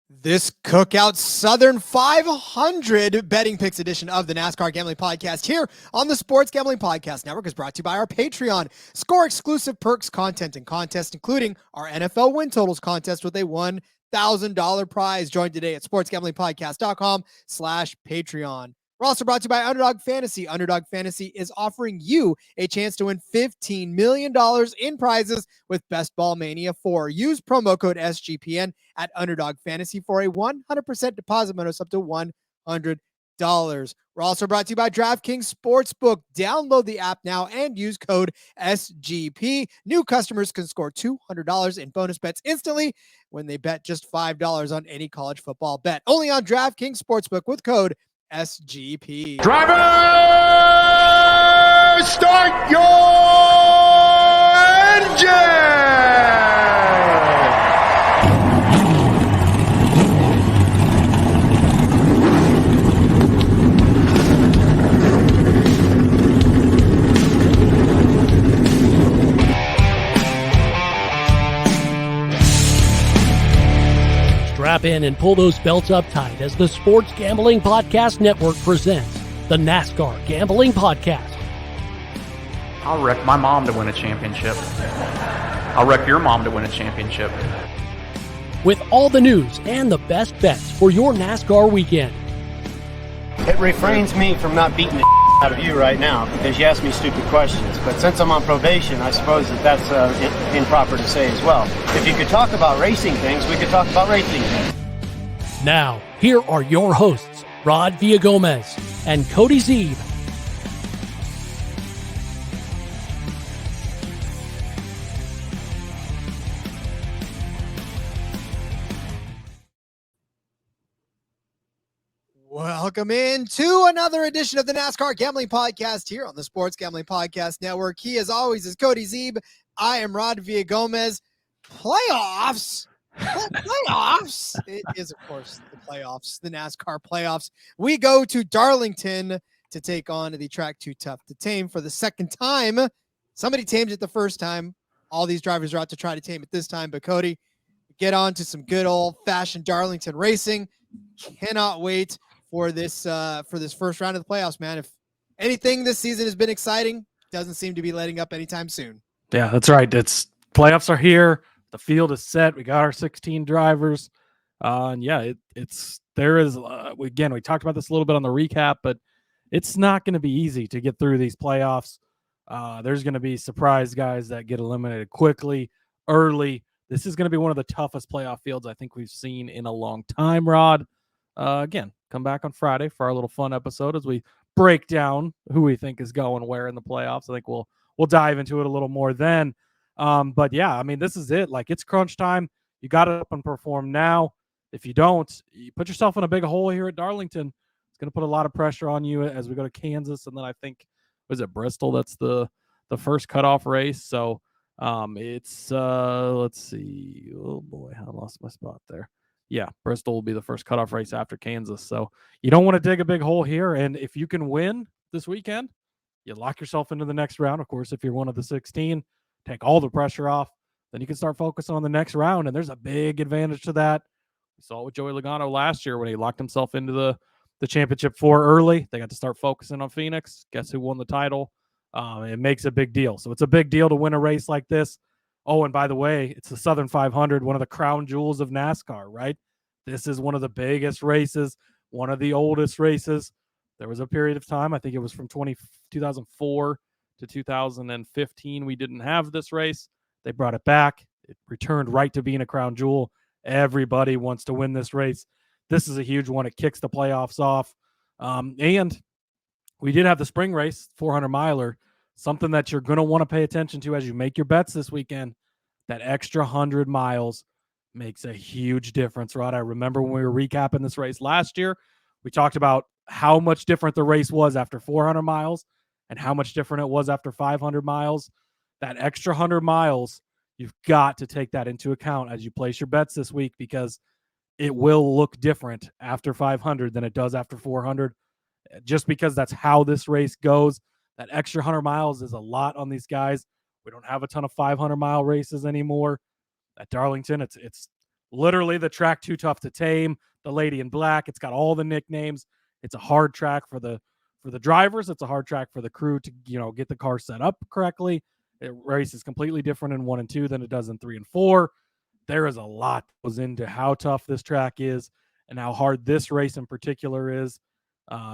This Cookout Southern 500 betting picks edition of the NASCAR Gambling Podcast here on the Sports Gambling Podcast Network is brought to you by our Patreon. Score exclusive perks, content, and contests, including our NFL win totals contest with a $1,000 prize. Join today at sportsgamblingpodcast.com/Patreon. We're also brought to you by Underdog Fantasy. Underdog Fantasy is offering you a chance to win $15 million in prizes with Best Ball Mania 4. Use promo code SGPN at Underdog Fantasy for a 100% deposit bonus up to $100. We're also brought to you by DraftKings Sportsbook. Download the app now and use code SGP. New customers can score $200 in bonus bets instantly when they bet just $5 on any college football bet. Only on DraftKings Sportsbook with code SGP. Drivers, start your engine! Strap in and pull those belts up tight as the Sports Gambling Podcast Network presents the NASCAR Gambling Podcast. I'll wreck my mom to win a championship. I'll wreck your mom to win a championship. With all the news and the best bets for your NASCAR weekend. It refrains me from not beating the out of you right now because you ask me stupid questions. But since I'm on probation, I suppose that's improper to say as well. If you could talk about racing things, we could talk about racing things. Now, here are your hosts, Rod Villagomez and Cody Zeeb. Welcome into another edition of the NASCAR Gambling Podcast here on the Sports Gambling Podcast Network. He, as always, is Cody Zeeb. I am Rod Villagomez. Playoffs. Playoffs. It is, of course, the playoffs, the NASCAR playoffs. We go to Darlington to take on the track Too Tough to Tame for the second time. Somebody tamed it the first time. All these drivers are out to try to tame it this time. But, Cody, get on to some good old-fashioned Darlington racing. Cannot wait for this first round of the playoffs, man. If anything this season has been exciting, doesn't seem to be letting up anytime soon. Yeah, that's right. It's playoffs are here. The field is set. We got our 16 drivers. And yeah, there is, again, we talked about this a little bit on the recap, but it's not going to be easy to get through these playoffs. There's going to be surprise guys that get eliminated quickly, early. This is going to be one of the toughest playoff fields I think we've seen in a long time, Rod. Again, come back on Friday for our little fun episode as we break down who we think is going where in the playoffs. I think we'll dive into it a little more then. But yeah, I mean, this is it. Like, it's crunch time. You got to up and perform now. If you don't, you put yourself in a big hole here at Darlington. It's going to put a lot of pressure on you as we go to Kansas, and then I think, was it Bristol? That's the first cutoff race. So it's let's see. Oh boy, I lost my spot there. Yeah, Bristol will be the first cutoff race after Kansas. So you don't want to dig a big hole here. And if you can win this weekend, you lock yourself into the next round. Of course, if you're one of the 16, take all the pressure off. Then you can start focusing on the next round. And there's a big advantage to that. We saw it with Joey Logano last year when he locked himself into the championship 4 early. They got to start focusing on Phoenix. Guess who won the title? It makes a big deal. So it's a big deal to win a race like this. Oh, and by the way, it's the Southern 500, one of the crown jewels of NASCAR, right? This is one of the biggest races, one of the oldest races. There was a period of time, I think it was from 2004 to 2015, we didn't have this race. They brought it back. It returned right to being a crown jewel. Everybody wants to win this race. This is a huge one. It kicks the playoffs off. And we did have the spring race, 400-miler, something that you're going to want to pay attention to as you make your bets this weekend. That extra 100 miles makes a huge difference, Rod. I remember when we were recapping this race last year, we talked about how much different the race was after 400 miles and how much different it was after 500 miles. That extra 100 miles, you've got to take that into account as you place your bets this week because it will look different after 500 than it does after 400. Just because that's how this race goes. That extra 100 miles is a lot on these guys. We don't have a ton of 500-mile races anymore. At Darlington, it's literally the track Too Tough to Tame, the Lady in Black. It's got all the nicknames. It's a hard track for the drivers. It's a hard track for the crew to, get the car set up correctly. It races completely different in 1 and 2 than it does in 3 and 4. There is a lot that goes into how tough this track is and how hard this race in particular is.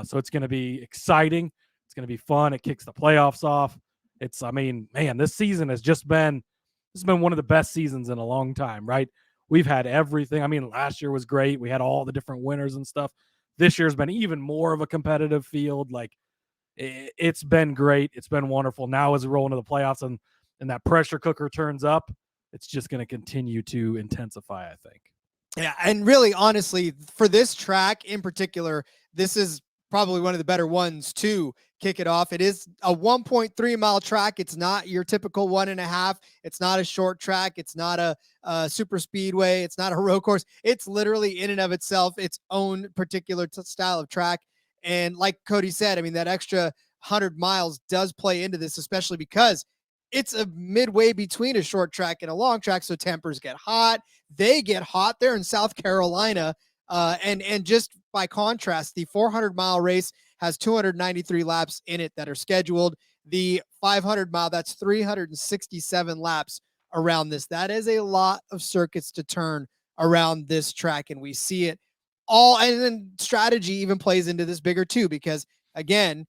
So it's going to be exciting. It's going to be fun. It kicks the playoffs off. This season has just been one of the best seasons in a long time, right? We've had everything. Last year was great. We had all the different winners and stuff. This year's been even more of a competitive field. Like, it's been great. It's been wonderful. Now as we roll into the playoffs and that pressure cooker turns up, it's just going to continue to intensify, I think. Yeah, and really, honestly, for this track in particular, this is probably one of the better ones to kick it off. It is a 1.3 mile track. It's not your typical 1.5. It's not a short track. It's not a super speedway. It's not a road course. It's literally in and of itself its own particular style of track. And like Cody said, that extra 100 miles does play into this, especially because it's a midway between a short track and a long track. So tempers get hot. They get hot. They're in South Carolina. And just by contrast, the 400-mile race has 293 laps in it that are scheduled. The 500-mile, that's 367 laps around this. That is a lot of circuits to turn around this track, and we see it all. And then strategy even plays into this bigger too, because again,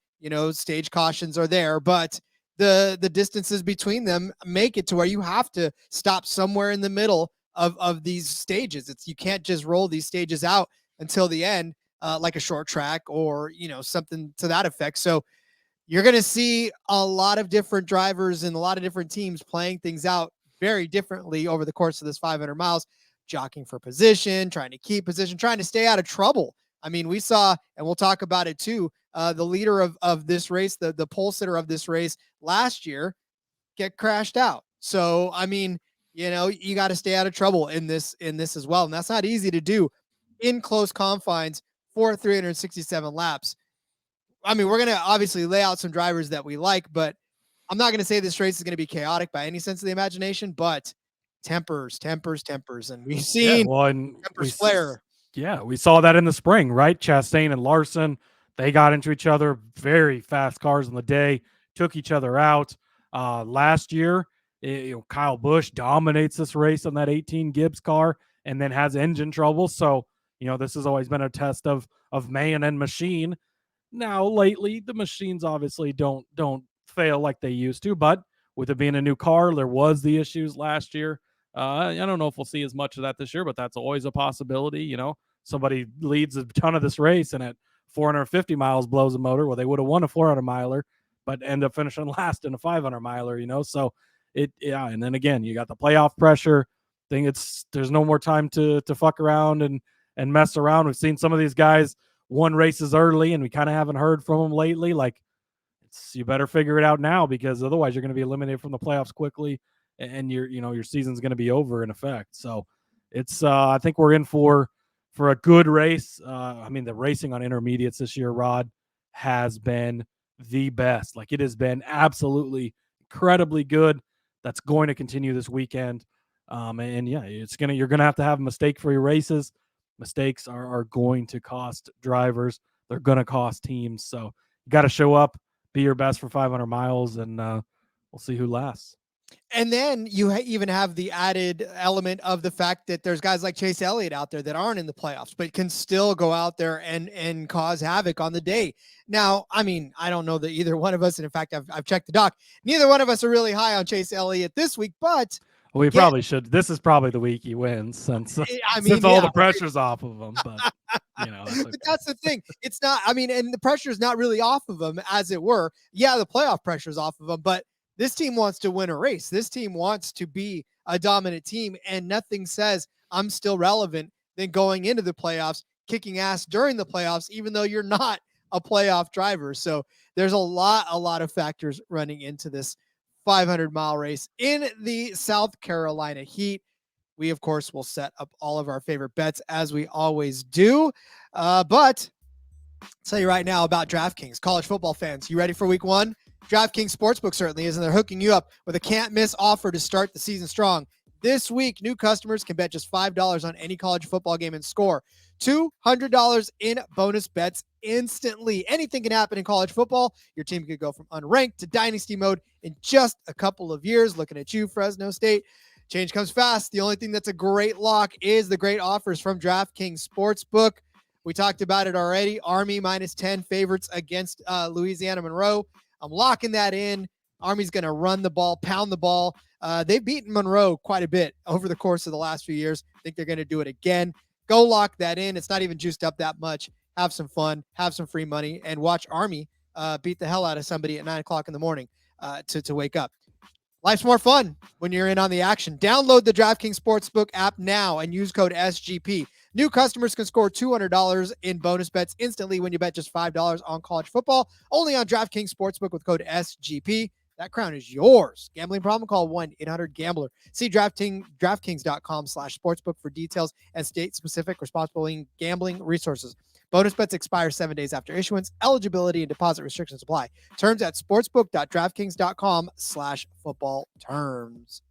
stage cautions are there, but the distances between them make it to where you have to stop somewhere in the middle of these stages. You can't just roll these stages out until the end, like a short track or, something to that effect. So you're going to see a lot of different drivers and a lot of different teams playing things out very differently over the course of this 500 miles, jockeying for position, trying to keep position, trying to stay out of trouble. We saw, and we'll talk about it too, the leader of this race, the pole sitter of this race last year, get crashed out. So, you got to stay out of trouble in this as well. And that's not easy to do in close confines for 367 laps. We're going to obviously lay out some drivers that we like, but I'm not going to say this race is going to be chaotic by any sense of the imagination, but tempers. And we've seen tempers flare. Yeah, we saw that in the spring, right? Chastain and Larson, they got into each other, very fast cars in the day, took each other out. Last year, Kyle Busch dominates this race on that 18 Gibbs car and then has engine trouble. So, this has always been a test of man and machine. Now, lately, the machines obviously don't fail like they used to, but with it being a new car, there was the issues last year. I don't know if we'll see as much of that this year, but that's always a possibility. Somebody leads a ton of this race and at 450 miles blows a motor. Well, they would have won a 400 miler, but end up finishing last in a 500 miler, So and then again, you got the playoff pressure thing. There's no more time to fuck around and mess around. We've seen some of these guys won races early and we kind of haven't heard from them lately. Like, you better figure it out now, because otherwise you're going to be eliminated from the playoffs quickly and your season's going to be over in effect. So I think we're in for a good race. The racing on intermediates this year, Rod, has been the best. Like, it has been absolutely incredibly good. That's going to continue this weekend. You're going to have a mistake for your races. Mistakes are going to cost drivers. They're going to cost teams. So you got to show up, be your best for 500 miles, and we'll see who lasts. And then you even have the added element of the fact that there's guys like Chase Elliott out there that aren't in the playoffs, but can still go out there and cause havoc on the day. Now, I don't know that either one of us, and in fact, I've checked the doc, neither one of us are really high on Chase Elliott this week, but we probably should. This is probably the week he wins since all the pressure's off of him. But that's okay. But that's the thing. It's not. And the pressure's not really off of him, as it were. Yeah, the playoff pressure's off of him, but this team wants to win a race. This team wants to be a dominant team, and nothing says I'm still relevant than going into the playoffs, kicking ass during the playoffs, even though you're not a playoff driver. So there's a lot of factors running into this 500-mile race in the South Carolina heat. We, of course, will set up all of our favorite bets as we always do. But I'll tell you right now about DraftKings. College football fans, you ready for week one? DraftKings Sportsbook certainly is, and they're hooking you up with a can't-miss offer to start the season strong. This week, new customers can bet just $5 on any college football game and score $200 in bonus bets instantly. Anything can happen in college football. Your team could go from unranked to dynasty mode in just a couple of years. Looking at you, Fresno State. Change comes fast. The only thing that's a great lock is the great offers from DraftKings Sportsbook. We talked about it already. Army -10 favorites against Louisiana Monroe. I'm locking that in. Army's going to run the ball, pound the ball. They've beaten Monroe quite a bit over the course of the last few years. I think they're going to do it again. Go lock that in. It's not even juiced up that much. Have some fun, have some free money, and watch Army beat the hell out of somebody at 9 o'clock in the morning to wake up. Life's more fun when you're in on the action. Download the DraftKings Sportsbook app now and use code SGP. New customers can score $200 in bonus bets instantly when you bet just $5 on college football. Only on DraftKings Sportsbook with code SGP. That crown is yours. Gambling problem? Call 1-800-GAMBLER. See DraftKings.com/sportsbook for details and state-specific responsible gambling resources. Bonus bets expire 7 days after issuance. Eligibility and deposit restrictions apply. Terms at sportsbook.draftkings.com/football terms.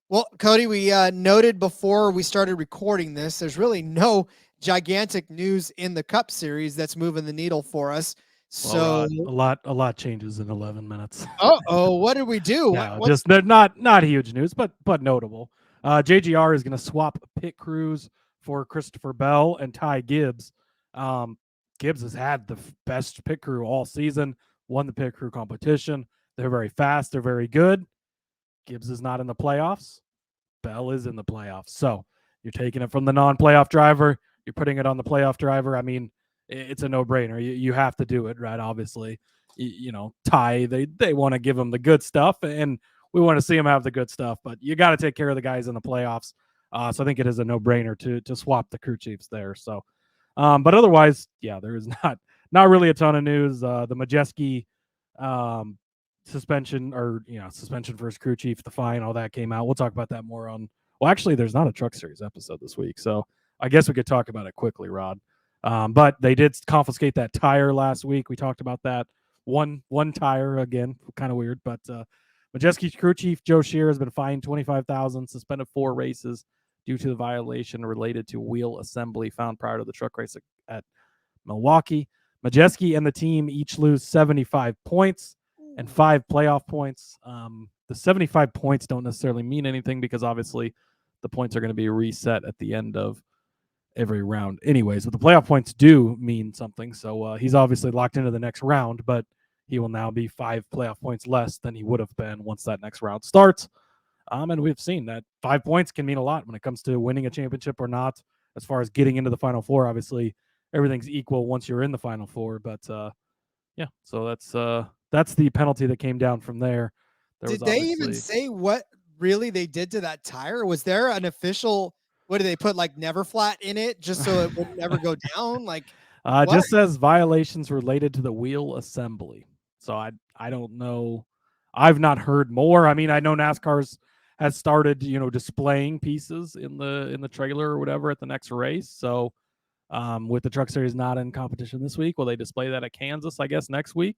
Well, Cody, we noted before we started recording this, there's really no gigantic news in the Cup Series that's moving the needle for us. So a lot changes in 11 minutes. What did we do? No, just they're not huge news, but notable. JGR is going to swap pit crews for Christopher Bell and Ty Gibbs. Gibbs has had the best pit crew all season, won the pit crew competition. They're very fast. They're very good. Gibbs is not in the playoffs. Bell is in the playoffs. So you're taking it from the non-playoff driver. You're putting it on the playoff driver. I mean, it's a no-brainer. You have to do it, right? Obviously, Ty, they want to give him the good stuff, and we want to see him have the good stuff, but you got to take care of the guys in the playoffs. So I think it is a no-brainer to swap the crew chiefs there. So, but otherwise, yeah, there is not really a ton of news. The Majeski suspension for his crew chief, the fine, all that came out. We'll talk about that more on. Well, actually, there's not a Truck Series episode this week, so I guess we could talk about it quickly, Rod. But they did confiscate that tire last week. We talked about that. One tire again, kind of weird, but Majeski's crew chief Joe Shear has been fined $25,000, suspended 4 races due to the violation related to wheel assembly found prior to the truck race at Milwaukee. Majeski and the team each lose 75 points and 5 playoff points. The 75 points don't necessarily mean anything because obviously the points are going to be reset at the end of every round anyways, but the playoff points do mean something. So he's obviously locked into the next round, but he will now be 5 playoff points less than he would have been once that next round starts. And we've seen that 5 points can mean a lot when it comes to winning a championship or not. As far as getting into the Final Four, obviously everything's equal once you're in the Final Four. But yeah, so that's the penalty that came down from there. Did they even say what really they did to that tire? Was there an official? What did they put, like never flat in it just so it would never go down? Like, just says violations related to the wheel assembly. So I don't know. I've not heard more. I mean, I know NASCAR's has started, displaying pieces in the trailer or whatever at the next race. So with the Truck Series not in competition this week, will they display that at Kansas, I guess, next week?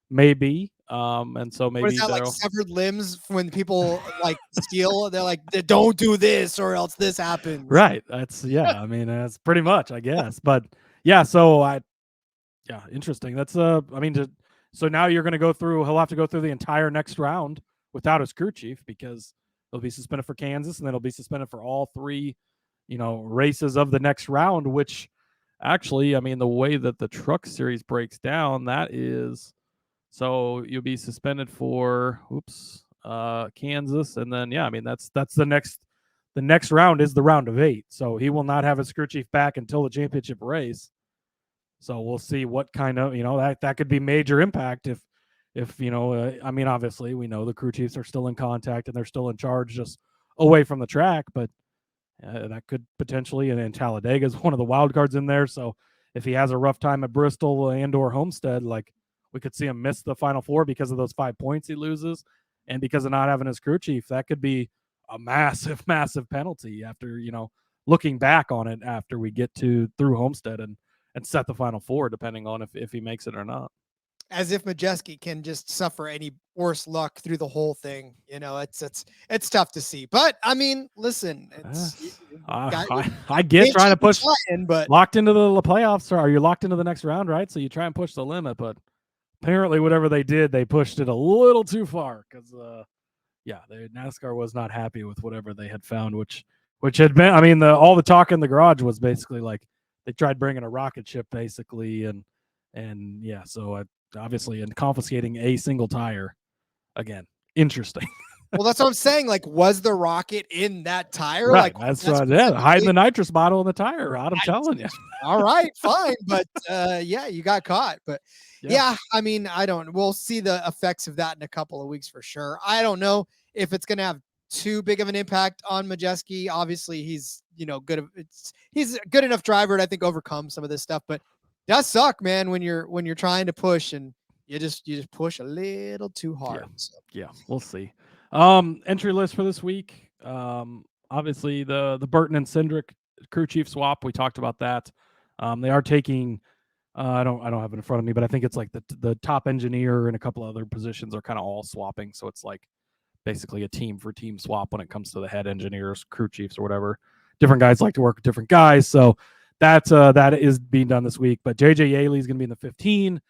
Maybe. And so maybe what is that, like severed limbs when people like steal? They're like, don't do this or else this happens. Right. That's I mean, that's pretty much, I guess. But yeah, so interesting. That's so now you're gonna he'll have to go through the entire next round without his crew chief because he'll be suspended for Kansas and then he'll be suspended for all 3, races of the next round, which actually, I mean, the way that the Truck Series breaks down, that is. So you'll be suspended for Kansas, and then that's the next round is the round of 8. So he will not have his crew chief back until the championship race. So we'll see what kind of that could be major impact if I mean, obviously we know the crew chiefs are still in contact and they're still in charge just away from the track, but that could potentially, and Talladega is one of the wild cards in there. So if he has a rough time at Bristol and or Homestead, like, we could see him miss the Final Four because of those 5 points he loses and because of not having his crew chief. That could be a massive, massive penalty after, looking back on it after we get through Homestead and set the Final Four, depending on if he makes it or not. as if Majeski can just suffer any worse luck through the whole thing. You know, it's tough to see. But I mean, listen, I get trying to push, but locked into the playoffs, or you're locked into the next round, right? So you try and push the limit, but apparently whatever they did, they pushed it a little too far because, NASCAR was not happy with whatever they had found, which had been, I mean, all the talk in the garage was basically like they tried bringing a rocket ship basically, and yeah, so obviously, and confiscating a single tire, again, interesting. Well, that's what I'm saying. Like, was the rocket in that tire? Right, Like, that's right. Yeah, hiding the nitrous bottle in the tire, Rod. I'm telling you. All right, fine, but you got caught. But yeah, I mean, we'll see the effects of that in a couple of weeks for sure. I don't know if it's going to have too big of an impact on Majeski. Obviously, he's he's a good enough driver to, I think, overcome some of this stuff. But it does suck, man, when you're trying to push and you just push a little too hard. Yeah, we'll see. Entry list for this week. Obviously the Burton and Cindric crew chief swap. We talked about that. They are taking. I don't have it in front of me, but I think it's like the top engineer and a couple other positions are kind of all swapping. So it's like basically a team for team swap when it comes to the head engineers, crew chiefs, or whatever. Different guys like to work with different guys, so that is being done this week. But JJ Yaley is going to be in the 15.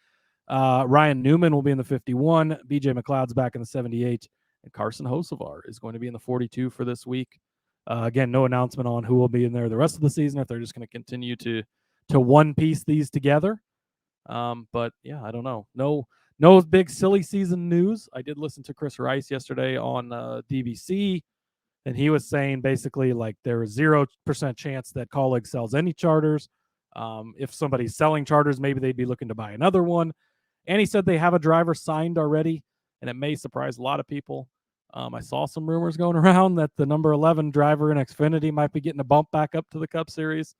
Ryan Newman will be in the 51. BJ McLeod's back in the 78. And Carson Hocevar is going to be in the 42 for this week. Again, no announcement on who will be in there the rest of the season, if they're just going to continue to one piece these together. But yeah, I don't know. No big silly season news. I did listen to Chris Rice yesterday on DBC, and he was saying basically like there is 0% chance that Kaulig sells any charters. If somebody's selling charters, maybe they'd be looking to buy another one. And he said they have a driver signed already, and it may surprise a lot of people. I saw some rumors going around that the number 11 driver in Xfinity might be getting a bump back up to the Cup Series.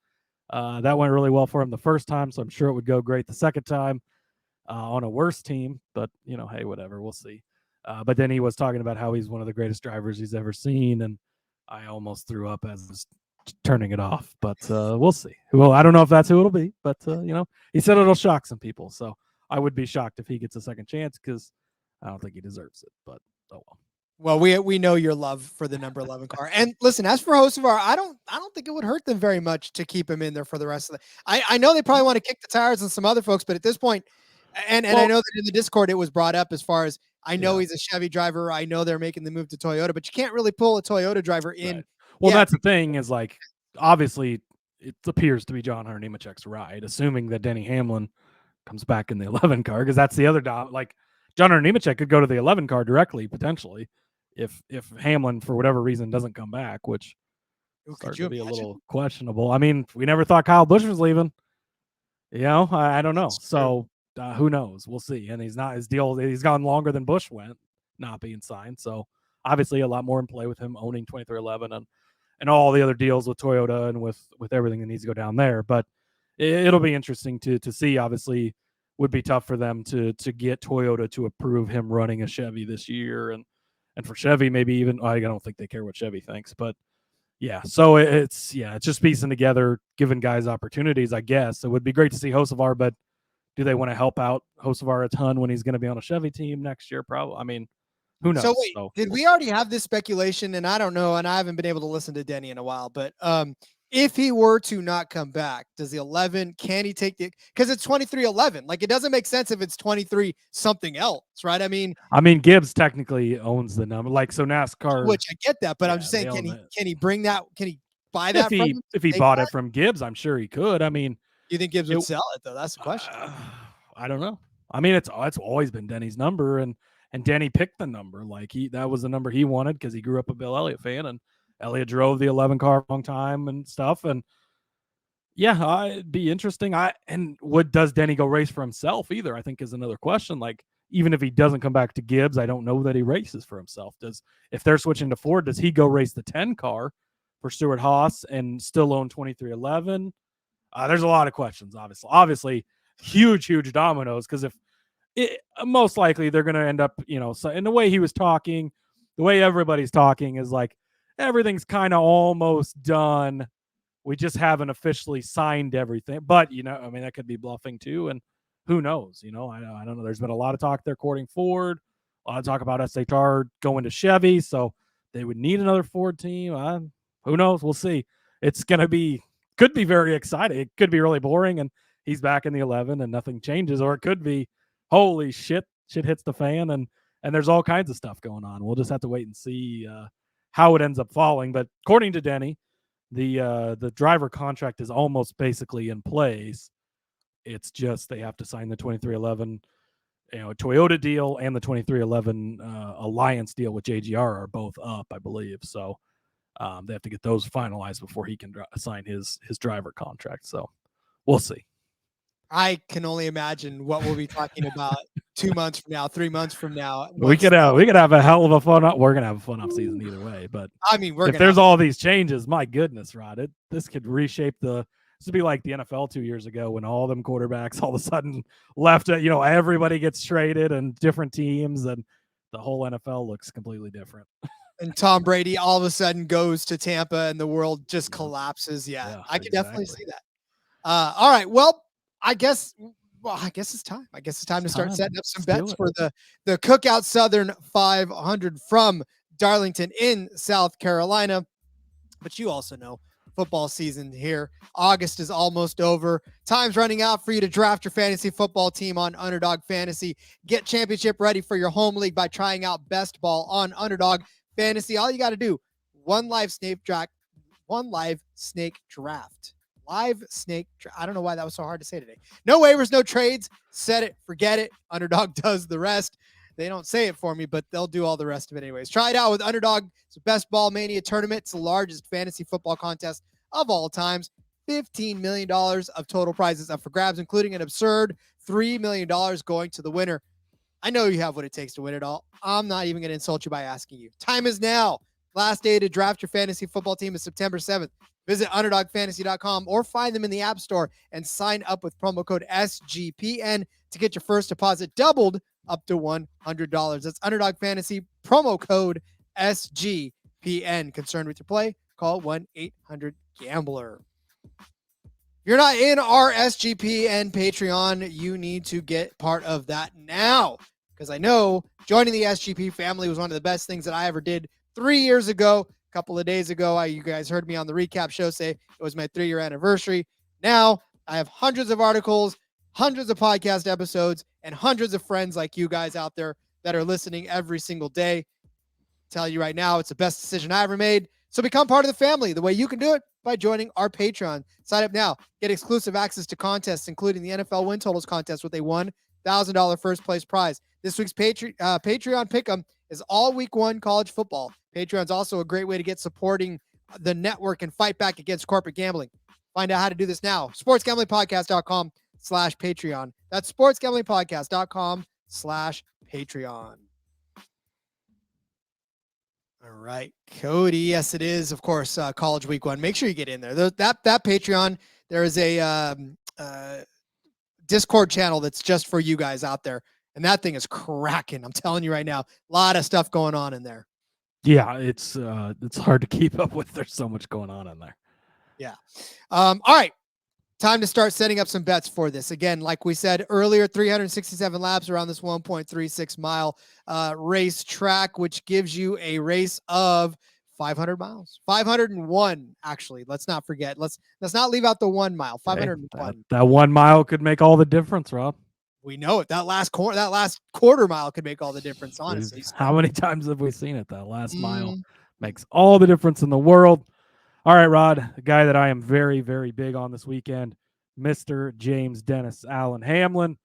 That went really well for him the first time, so I'm sure it would go great the second time on a worse team. But, hey, whatever. We'll see. But then he was talking about how he's one of the greatest drivers he's ever seen, and I almost threw up as I was turning it off. But we'll see. Well, I don't know if that's who it'll be, but, he said it'll shock some people. So I would be shocked if he gets a second chance because I don't think he deserves it. But, oh well. Well, we know your love for the number 11 car. And listen, as for Hocevar, I don't think it would hurt them very much to keep him in there for the rest of the. I know they probably want to kick the tires on some other folks, but at this point, and I know that in the Discord it was brought up as far as I know he's a Chevy driver. I know they're making the move to Toyota, but you can't really pull a Toyota driver in. Right. Well, that's the thing is like obviously it appears to be John Hunter Nemechek's ride, assuming that Denny Hamlin comes back in the 11 car, because that's the other like John Hunter Nemechek could go to the 11 car directly potentially. If Hamlin for whatever reason doesn't come back, which starts to be a little questionable. I mean, we never thought Kyle Busch was leaving. I don't know. So who knows? We'll see. And he's gone longer than Busch went, not being signed. So obviously a lot more in play with him owning 2311 and all the other deals with Toyota and with everything that needs to go down there. But it'll be interesting to see. Obviously, would be tough for them to get Toyota to approve him running a Chevy this year, and for Chevy, maybe even I don't think they care what Chevy thinks, but yeah. So it's just piecing together, giving guys opportunities. I guess it would be great to see Hocevar, but do they want to help out Hocevar a ton when he's going to be on a Chevy team next year? Probably. I mean, who knows? So wait, did we already have this speculation? And I don't know, and I haven't been able to listen to Denny in a while, but if he were to not come back, does the 11, can he take because it's 2311. Like it doesn't make sense if it's 23 something else, right? I mean Gibbs technically owns the number, like so NASCAR. Which I get that, but I'm just saying, can he bring that? Can he buy that? If he bought it from Gibbs, I'm sure he could. I mean, you think Gibbs would sell it though? That's the question. I don't know. I mean, it's always been Denny's number, and Denny picked the number. Like that was the number he wanted because he grew up a Bill Elliott fan, and Elliott drove the 11 car a long time and stuff. And yeah, it'd be interesting. Does Denny go race for himself either? I think is another question. Like, even if he doesn't come back to Gibbs, I don't know that he races for himself. If they're switching to Ford, does he go race the 10 car for Stuart Haas and still own 2311? There's a lot of questions, obviously huge dominoes. Cause most likely they're going to end up, so in the way he was talking, the way everybody's talking is like, everything's kind of almost done. We just haven't officially signed everything. But, that could be bluffing too. And who knows? I don't know. There's been a lot of talk there courting Ford, a lot of talk about SHR going to Chevy, so they would need another Ford team. Who knows? We'll see. It's going to could be very exciting. It could be really boring, and he's back in the 11 and nothing changes, or it could be, holy shit hits the fan, and there's all kinds of stuff going on. We'll just have to wait and see how it ends up falling. But according to Denny, the driver contract is almost basically in place. It's just they have to sign the 2311 Toyota deal and the 2311 Alliance deal with JGR are both up, I believe. So they have to get those finalized before he can sign his driver contract. So we'll see. I can only imagine what we'll be talking about 2 months from now, 3 months from now. We could have a hell of a fun. We're gonna have a fun off season either way. But I mean, if there's all these changes, my goodness, Rod, this could reshape this would be like the NFL 2 years ago when all them quarterbacks all of a sudden left. Everybody gets traded and different teams, and the whole NFL looks completely different. And Tom Brady all of a sudden goes to Tampa, and the world just collapses. Yeah, I can definitely see that. All right, well, I guess it's time. I guess it's time to start setting up some bets for the Cookout Southern 500 from Darlington in South Carolina. But you also know football season here. August is almost over. Time's running out for you to draft your fantasy football team on Underdog Fantasy. Get championship ready for your home league by trying out Best Ball on Underdog Fantasy. All you got to do, one live snake draft. I don't know why that was so hard to say today. No waivers, no trades. Set it, forget it. Underdog does the rest. They don't say it for me, but they'll do all the rest of it anyways. Try it out with Underdog. It's the Best Ball Mania tournament. It's the largest fantasy football contest of all times. $15 million of total prizes up for grabs, including an absurd $3 million going to the winner. I know you have what it takes to win it all. I'm not even going to insult you by asking you. Time is now. Last day to draft your fantasy football team is September 7th. Visit UnderdogFantasy.com or find them in the App Store and sign up with promo code SGPN to get your first deposit doubled up to $100. That's Underdog Fantasy, promo code SGPN. Concerned with your play? Call 1-800-GAMBLER. If you're not in our SGPN Patreon, you need to get part of that now, because I know joining the SGP family was one of the best things that I ever did 3 years ago. A couple of days ago, you guys heard me on the recap show say it was my 3-year anniversary. Now I have hundreds of articles, hundreds of podcast episodes, and hundreds of friends like you guys out there that are listening every single day. Tell you right now, it's the best decision I ever made. So become part of the family. The way you can do it, by joining our Patreon. Sign up now. Get exclusive access to contests, including the NFL Win Totals contest with a $1,000 first place prize. This week's Patreon Pick'em is all week one college football. Patreon's also a great way to get supporting the network and fight back against corporate gambling. Find out how to do this now. sportsgamblingpodcast.com/Patreon. That's sportsgamblingpodcast.com/Patreon. All right, Cody. Yes, it is. Of course, college week one. Make sure you get in there. That Patreon, there is a Discord channel that's just for you guys out there. And that thing is cracking. I'm telling you right now, a lot of stuff going on in there. Yeah, it's hard to keep up with. There's so much going on in there. Yeah. All right. Time to start setting up some bets for this. Again, like we said earlier, 367 laps around this 1.36 mile race track, which gives you a race of 500 miles. 501, actually. Let's not forget. Let's not leave out the 1 mile. 501. That 1 mile could make all the difference, Rob. We know it. That last quarter mile could make all the difference, honestly. How many times have we seen it? That last mile makes all the difference in the world. All right, Rod, a guy that I am very, very big on this weekend, Mr. James Dennis Allen Hamlin.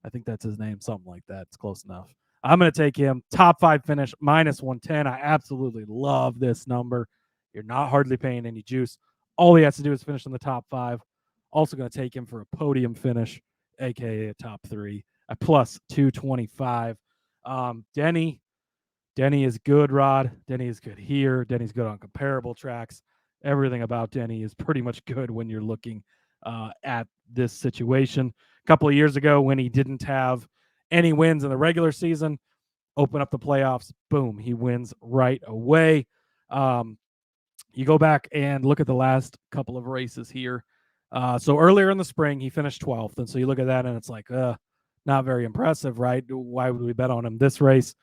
I think that's his name, something like that. It's close enough. I'm going to take him. Top 5 finish, -110. I absolutely love this number. You're not hardly paying any juice. All he has to do is finish in the top 5. Also going to take him for a podium finish, a.k.a. a top 3, at +225. Denny is good, Rod. Denny is good here. Denny's good on comparable tracks. Everything about Denny is pretty much good when you're looking at this situation. A couple of years ago when he didn't have any wins in the regular season, open up the playoffs, boom, he wins right away. You go back and look at the last couple of races here. So earlier in the spring, he finished 12th. And so you look at that and it's like, not very impressive, right? Why would we bet on him this race?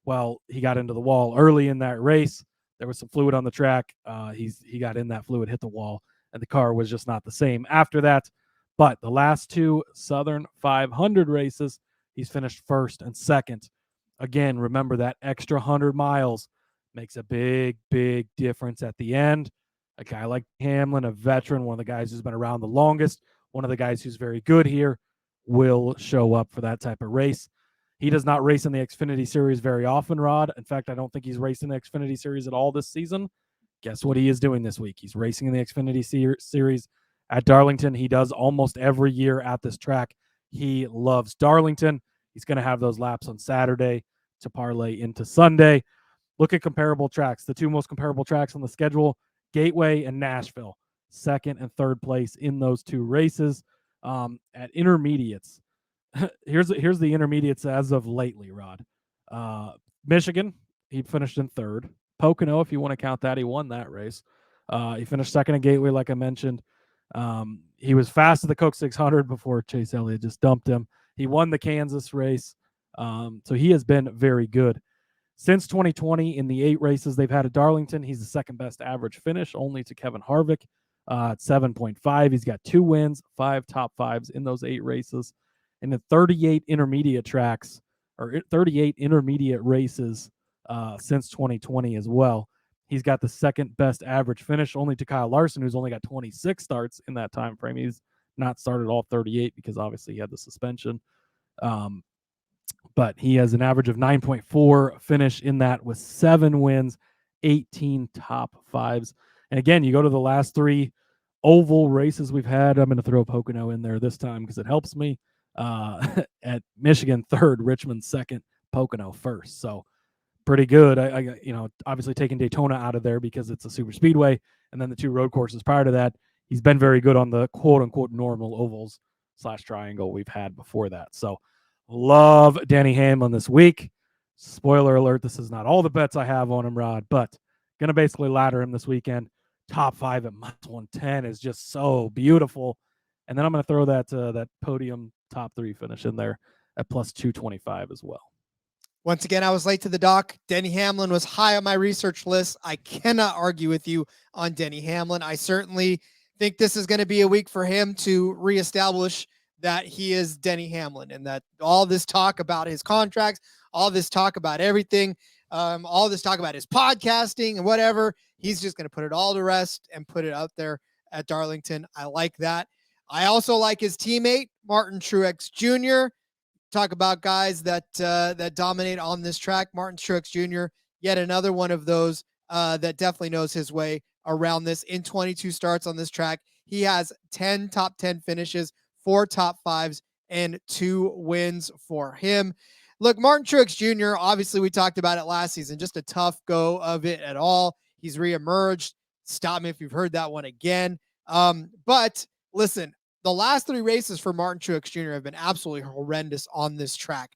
Well, he got into the wall early in that race. There was some fluid on the track. He got in that fluid, hit the wall, and the car was just not the same after that. But the last 2 Southern 500 races, he's finished first and second. Again, remember that extra 100 miles makes a big, big difference at the end. A guy like Hamlin, a veteran, one of the guys who's been around the longest, one of the guys who's very good here, will show up for that type of race. He does not race in the Xfinity Series very often, Rod. In fact, I don't think he's racing the Xfinity Series at all this season. Guess what he is doing this week? He's racing in the Xfinity Series at Darlington. He does almost every year at this track. He loves Darlington. He's going to have those laps on Saturday to parlay into Sunday. Look at comparable tracks. The 2 most comparable tracks on the schedule, Gateway and Nashville, second and third place in those 2 races. At intermediates, here's the intermediates as of lately, Rod. Michigan, he finished in third. Pocono, if you want to count that, he won that race. He finished second at Gateway, like I mentioned. He was fast at the Coke 600 before Chase Elliott just dumped him. He won the Kansas race. So he has been very good. Since 2020, in the 8 races they've had at Darlington, he's the second best average finish, only to Kevin Harvick at 7.5. He's got 2 wins, 5 top 5s in those 8 races. And the 38 intermediate tracks, or 38 intermediate races since 2020 as well. He's got the second best average finish, only to Kyle Larson, who's only got 26 starts in that time frame. He's not started all 38 because obviously he had the suspension. But he has an average of 9.4 finish in that with 7 wins, 18 top 5s. And again, you go to the last 3 oval races we've had. I'm going to throw Pocono in there this time because it helps me. At Michigan, 3rd, Richmond 2nd, Pocono 1st. So pretty good. I obviously taking Daytona out of there because it's a super speedway. And then the 2 road courses prior to that, he's been very good on the quote unquote normal ovals / triangle we've had before that. So love Danny Hamlin this week. Spoiler alert, this is not all the bets I have on him, Rod, but going to basically ladder him this weekend. Top 5 at -110 is just so beautiful. And then I'm going to throw that podium top 3 finish in there at +225 as well. Once again, I was late to the dock. Denny Hamlin was high on my research list. I cannot argue with you on Denny Hamlin. I certainly think this is going to be a week for him to reestablish that he is Denny Hamlin, and that all this talk about his contracts, all this talk about everything, all this talk about his podcasting and whatever, he's just going to put it all to rest and put it out there at Darlington. I like that. I also like his teammate, Martin Truex Jr. Talk about guys that dominate on this track. Martin Truex Jr., yet another one of those that definitely knows his way around this. In 22 starts on this track, he has 10 top 10 finishes, 4 top 5s, and 2 wins for him. Look, Martin Truex Jr., obviously we talked about it last season, just a tough go of it at all. He's reemerged. Stop me if you've heard that one again. But listen, the last 3 races for Martin Truex Jr. have been absolutely horrendous on this track.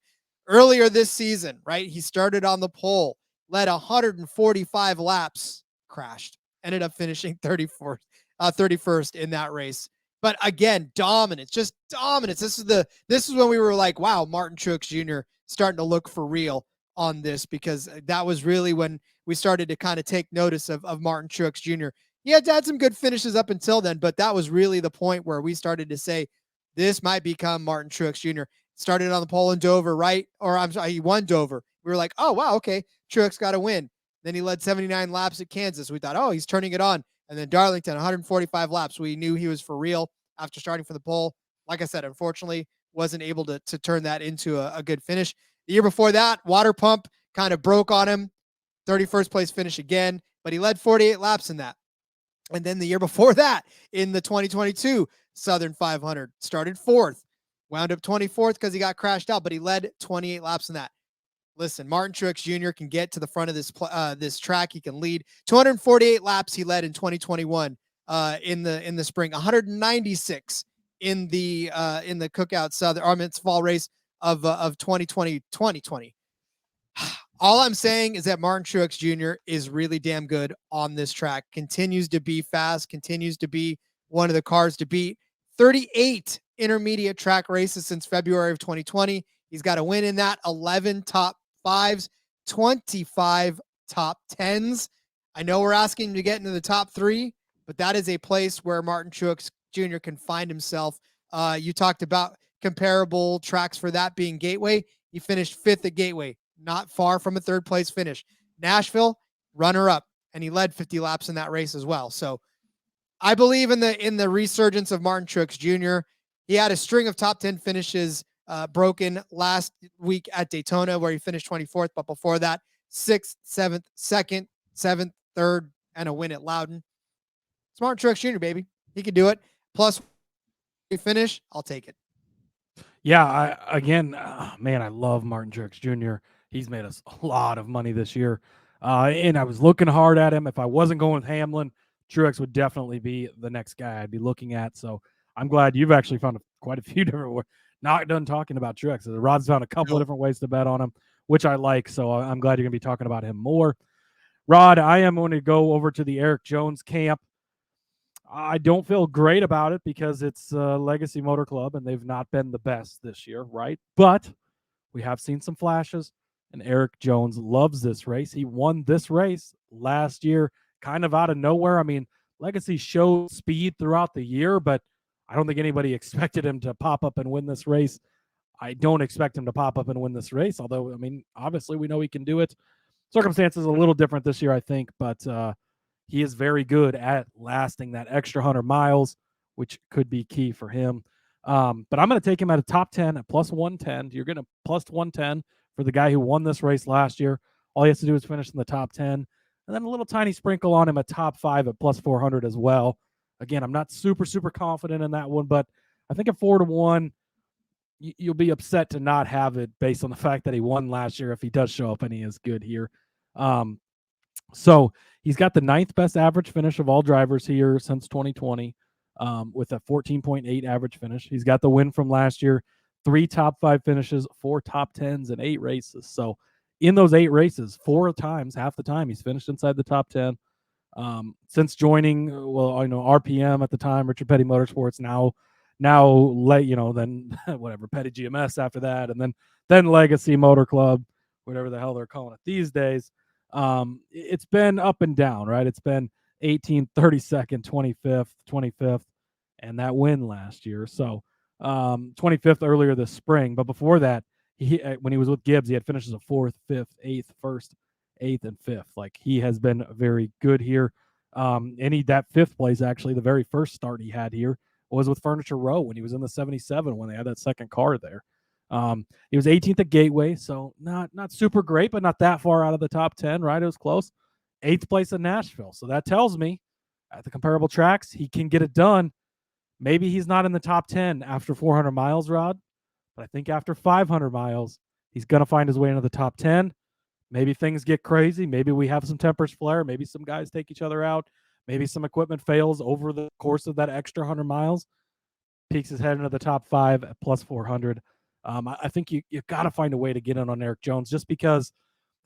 Earlier this season, right, he started on the pole, led 145 laps, crashed, ended up finishing 31st in that race. But again, dominance, just dominance. This is when we were like, wow, Martin Truex Jr. starting to look for real on this, because that was really when we started to kind of take notice of Martin Truex Jr. He had some good finishes up until then, but that was really the point where we started to say, this might become Martin Truex Jr. Started on the pole in Dover, right? Or I'm sorry, he won Dover. We were like, oh, wow, okay, Truex got a win. Then he led 79 laps at Kansas. We thought, oh, he's turning it on. And then Darlington, 145 laps. We knew he was for real after starting from the pole. Like I said, unfortunately, wasn't able to turn that into a good finish. The year before that, water pump kind of broke on him. 31st place finish again, but he led 48 laps in that. And then the year before that, in the 2022 Southern 500, started 4th, wound up 24th because he got crashed out, but he led 28 laps in that. Listen, Martin Truex Jr. can get to the front of this track. He can lead 248 laps. He led in 2021 in the spring, 196 in the Cookout Southern fall race of 2020. All I'm saying is that Martin Truex Jr. is really damn good on this track. Continues to be fast. Continues to be one of the cars to beat. 38 intermediate track races since February of 2020. He's got a win in that, 11 top 5s, 25 top 10s. I know we're asking him to get into the top 3, but that is a place where Martin Truex Jr. can find himself. You talked about comparable tracks for that being Gateway. He finished 5th at Gateway, not far from a 3rd place finish. Nashville, runner-up, and he led 50 laps in that race as well. So I believe in the resurgence of Martin Truex Jr. He had a string of top 10 finishes broken last week at Daytona, where he finished 24th, but before that, 6th, 7th, 2nd, 7th, 3rd, and a win at Loudon. It's Martin Truex Jr., baby. He can do it. Plus, finish, I'll take it. Yeah, I love Martin Truex Jr. He's made us a lot of money this year. And I was looking hard at him. If I wasn't going with Hamlin, Truex would definitely be the next guy I'd be looking at. So I'm glad you've actually found quite a few different ways. Not done talking about Truex. Rod's found a couple of different ways to bet on him, which I like. So I'm glad you're going to be talking about him more. Rod, I am going to go over to the Eric Jones camp. I don't feel great about it because it's Legacy Motor Club and they've not been the best this year, right? But we have seen some flashes, and Eric Jones loves this race. He won this race last year kind of out of nowhere. I mean, Legacy showed speed throughout the year, but I don't think anybody expected him to pop up and win this race. I don't expect him to pop up and win this race, although, I mean, obviously we know he can do it. Circumstances a little different this year, I think, but he is very good at lasting that extra 100 miles, which could be key for him. But I'm going to take him at a top 10 at plus 110. You're going to plus 110 for the guy who won this race last year. All he has to do is finish in the top 10. And then a little tiny sprinkle on him at top 5 at plus 400 as well. Again, I'm not super confident in that one, but I think at 4-1, you'll be upset to not have it based on the fact that he won last year if he does show up and he is good here. So he's got the 9th best average finish of all drivers here since 2020 with a 14.8 average finish. He's got the win from last year, 3 top 5 finishes, 4 top 10s, and 8 races. So in those 8 races, 4 times, half the time, he's finished inside the top 10. Since joining, RPM at the time, Richard Petty Motorsports, now then whatever, Petty GMS after that, and then Legacy Motor Club, whatever the hell they're calling it these days. It's been up and down, right? It's been 18th, 32nd, 25th, and that win last year. So 25th earlier this spring. But before that, when he was with Gibbs, he had finishes of 4th, 5th, 8th, 1st, 8th, and 5th. Like, he has been very good here. That 5th place, actually, the very first start he had here was with Furniture Row when he was in the 77 when they had that second car there. He was 18th at Gateway, so not super great, but not that far out of the top 10, right? It was close. 8th place in Nashville. So that tells me at the comparable tracks, he can get it done. Maybe he's not in the top 10 after 400 miles, Rod, but I think after 500 miles, he's going to find his way into the top 10. Maybe things get crazy. Maybe we have some tempers flare. Maybe some guys take each other out. Maybe some equipment fails over the course of that extra 100 miles. Peaks his head into the top 5 at plus 400. I think you've got to find a way to get in on Eric Jones just because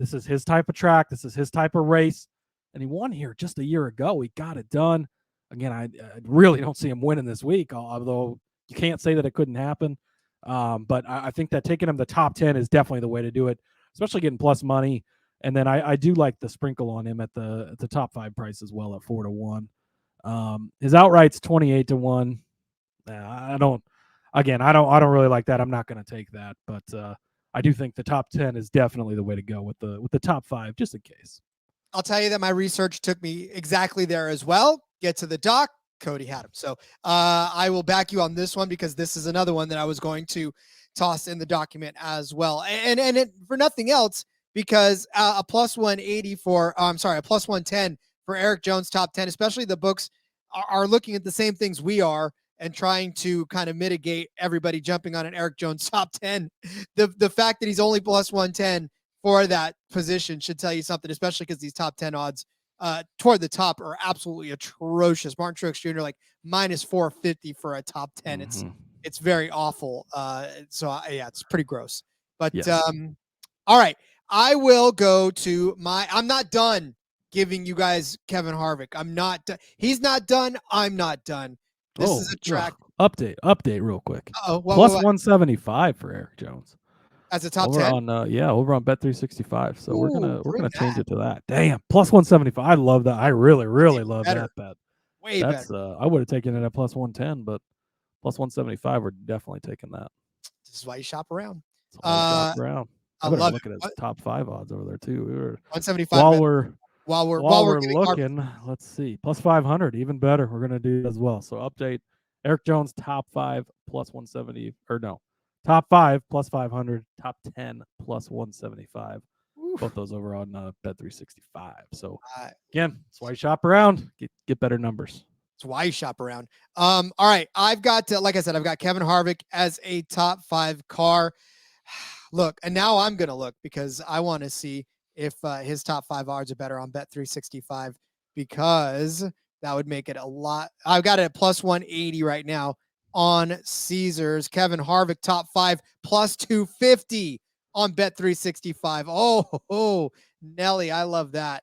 this is his type of track. This is his type of race. And he won here just a year ago. He got it done. Again, I really don't see him winning this week, although you can't say that it couldn't happen. But I think that taking him the top 10 is definitely the way to do it, especially getting plus money. And then I do like the sprinkle on him at the top 5 price as well at 4-1. His outright's 28-1. I don't really like that. I'm not going to take that, but I do think the top 10 is definitely the way to go with the top 5, just in case. I'll tell you that my research took me exactly there as well. Get to the doc, Cody had him. So I will back you on this one because this is another one that I was going to toss in the document as well. And it, for nothing else, because a plus 180 a plus 110 for Eric Jones top 10, especially the books are looking at the same things we are and trying to kind of mitigate everybody jumping on an Eric Jones top 10. The fact that he's only plus 110 for that position should tell you something, especially because these top 10 odds toward the top are absolutely atrocious. Martin Truex Jr. like minus 450 for a top 10. Mm-hmm. It's very awful. Yeah, it's pretty gross. But yes. All right, I will go to I'm not done giving you guys Kevin Harvick. I'm not done. He's not done. I'm not done. This is a track. Update real quick. Oh, Plus 175 for Eric Jones. As a top over 10? over on Bet365. So we're gonna change that. it to that. Damn, plus 175. I love that. I really love better. that bet. Way better. I would have taken it at plus 110, but plus 175, we're definitely taking that. This is why you shop around. Shop around. I better love look it. at his top 5 odds over there too. 175. While we're looking, let's see. Plus 500, even better. We're gonna do as well. So update Eric Jones top 5 plus 170 or no. Top 5 plus 500, top 10 plus 175. Oof. Both those over on Bet365. So again, that's why you shop around. Get better numbers. That's why you shop around. All right, I've got like I said, I've got Kevin Harvick as a top 5 car. Look, and now I'm gonna look because I want to see if his top 5 odds are better on Bet365 because that would make it a lot. I've got it at plus 180 right now. On Caesars, Kevin Harvick top 5 plus 250 on Bet365. Oh, Nelly, I love that.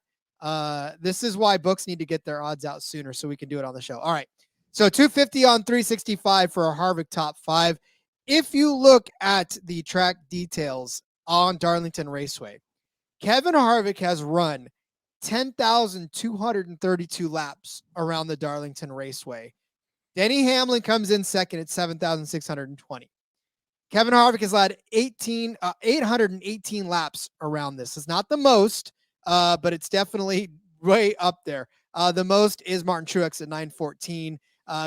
This is why books need to get their odds out sooner so we can do it on the show. All right, so 250 on 365 for a Harvick top 5. If you look at the track details on Darlington Raceway, Kevin Harvick has run 10,232 laps around the Darlington Raceway. Denny Hamlin comes in second at 7,620. Kevin Harvick has led 818 laps around this. It's not the most, but it's definitely way up there. The most is Martin Truex at 914,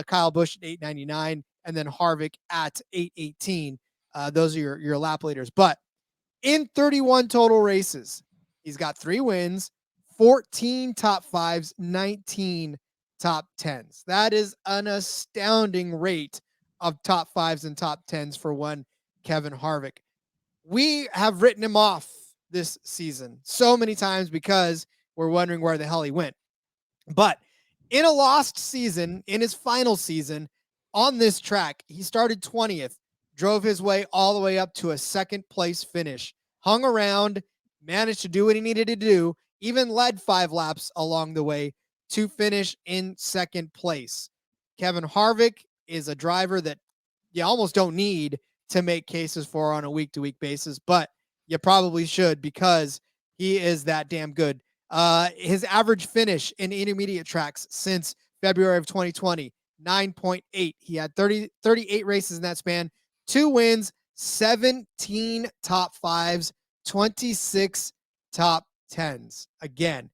Kyle Busch at 899, and then Harvick at 818. Those are your lap leaders. But in 31 total races, he's got 3 wins, 14 top 5s, 19 top 10s. That is an astounding rate of top 5s and top 10s for one Kevin Harvick. We have written him off this season so many times because we're wondering where the hell he went. But in a lost season, in his final season on this track, he started 20th, drove his way all the way up to a second place finish, hung around, managed to do what he needed to do, even led 5 laps along the way to finish in second place. Kevin Harvick is a driver that you almost don't need to make cases for on a week-to-week basis, but you probably should because he is that damn good. His average finish in intermediate tracks since February of 2020, 9.8. He had 38 races in that span, 2 wins, 17 top 5s, 26 top 10s. Again,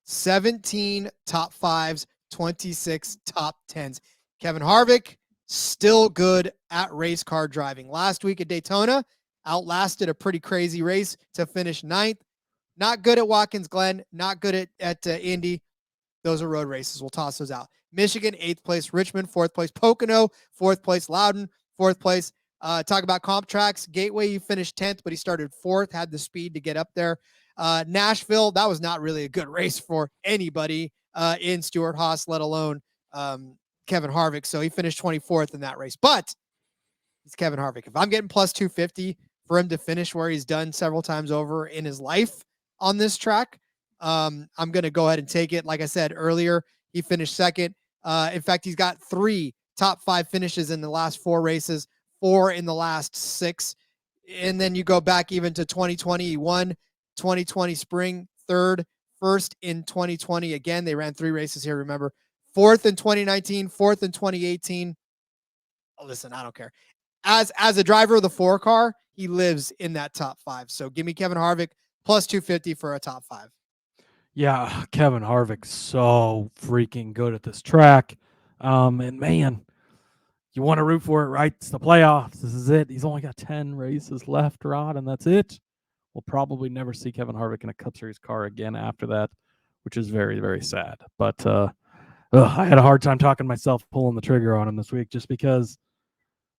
17 top 5s, 26 top 10s. Kevin Harvick, still good at race car driving. Last week at Daytona, outlasted a pretty crazy race to finish 9th. Not good at Watkins Glen, not good at Indy. Those are road races. We'll toss those out. Michigan, 8th place. Richmond, 4th place. Pocono, 4th place. Loudon, 4th place. Talk about comp tracks. Gateway, he finished 10th, but he started 4th, had the speed to get up there. Nashville, that was not really a good race for anybody in Stewart Haas, let alone Kevin Harvick. So he finished 24th in that race. But it's Kevin Harvick. If I'm getting plus 250 for him to finish where he's done several times over in his life on this track, I'm going to go ahead and take it. Like I said earlier, he finished second. In fact, he's got 3 top 5 finishes in the last 4 races, 4 in the last 6. And then you go back even to 2020, he won 2020 spring, 3rd, 1st in 2020. Again, they ran 3 races here, remember. 4th in 2019, 4th in 2018. Oh, listen, I don't care. As a driver of the 4 car, he lives in that top 5. So give me Kevin Harvick plus 250 for a top 5. Yeah, Kevin Harvick's so freaking good at this track. And man, you want to root for it, right? It's the playoffs. This is it. He's only got 10 races left, Rod, and that's it. We'll probably never see Kevin Harvick in a Cup Series car again after that, which is very, very sad. But I had a hard time talking myself pulling the trigger on him this week just because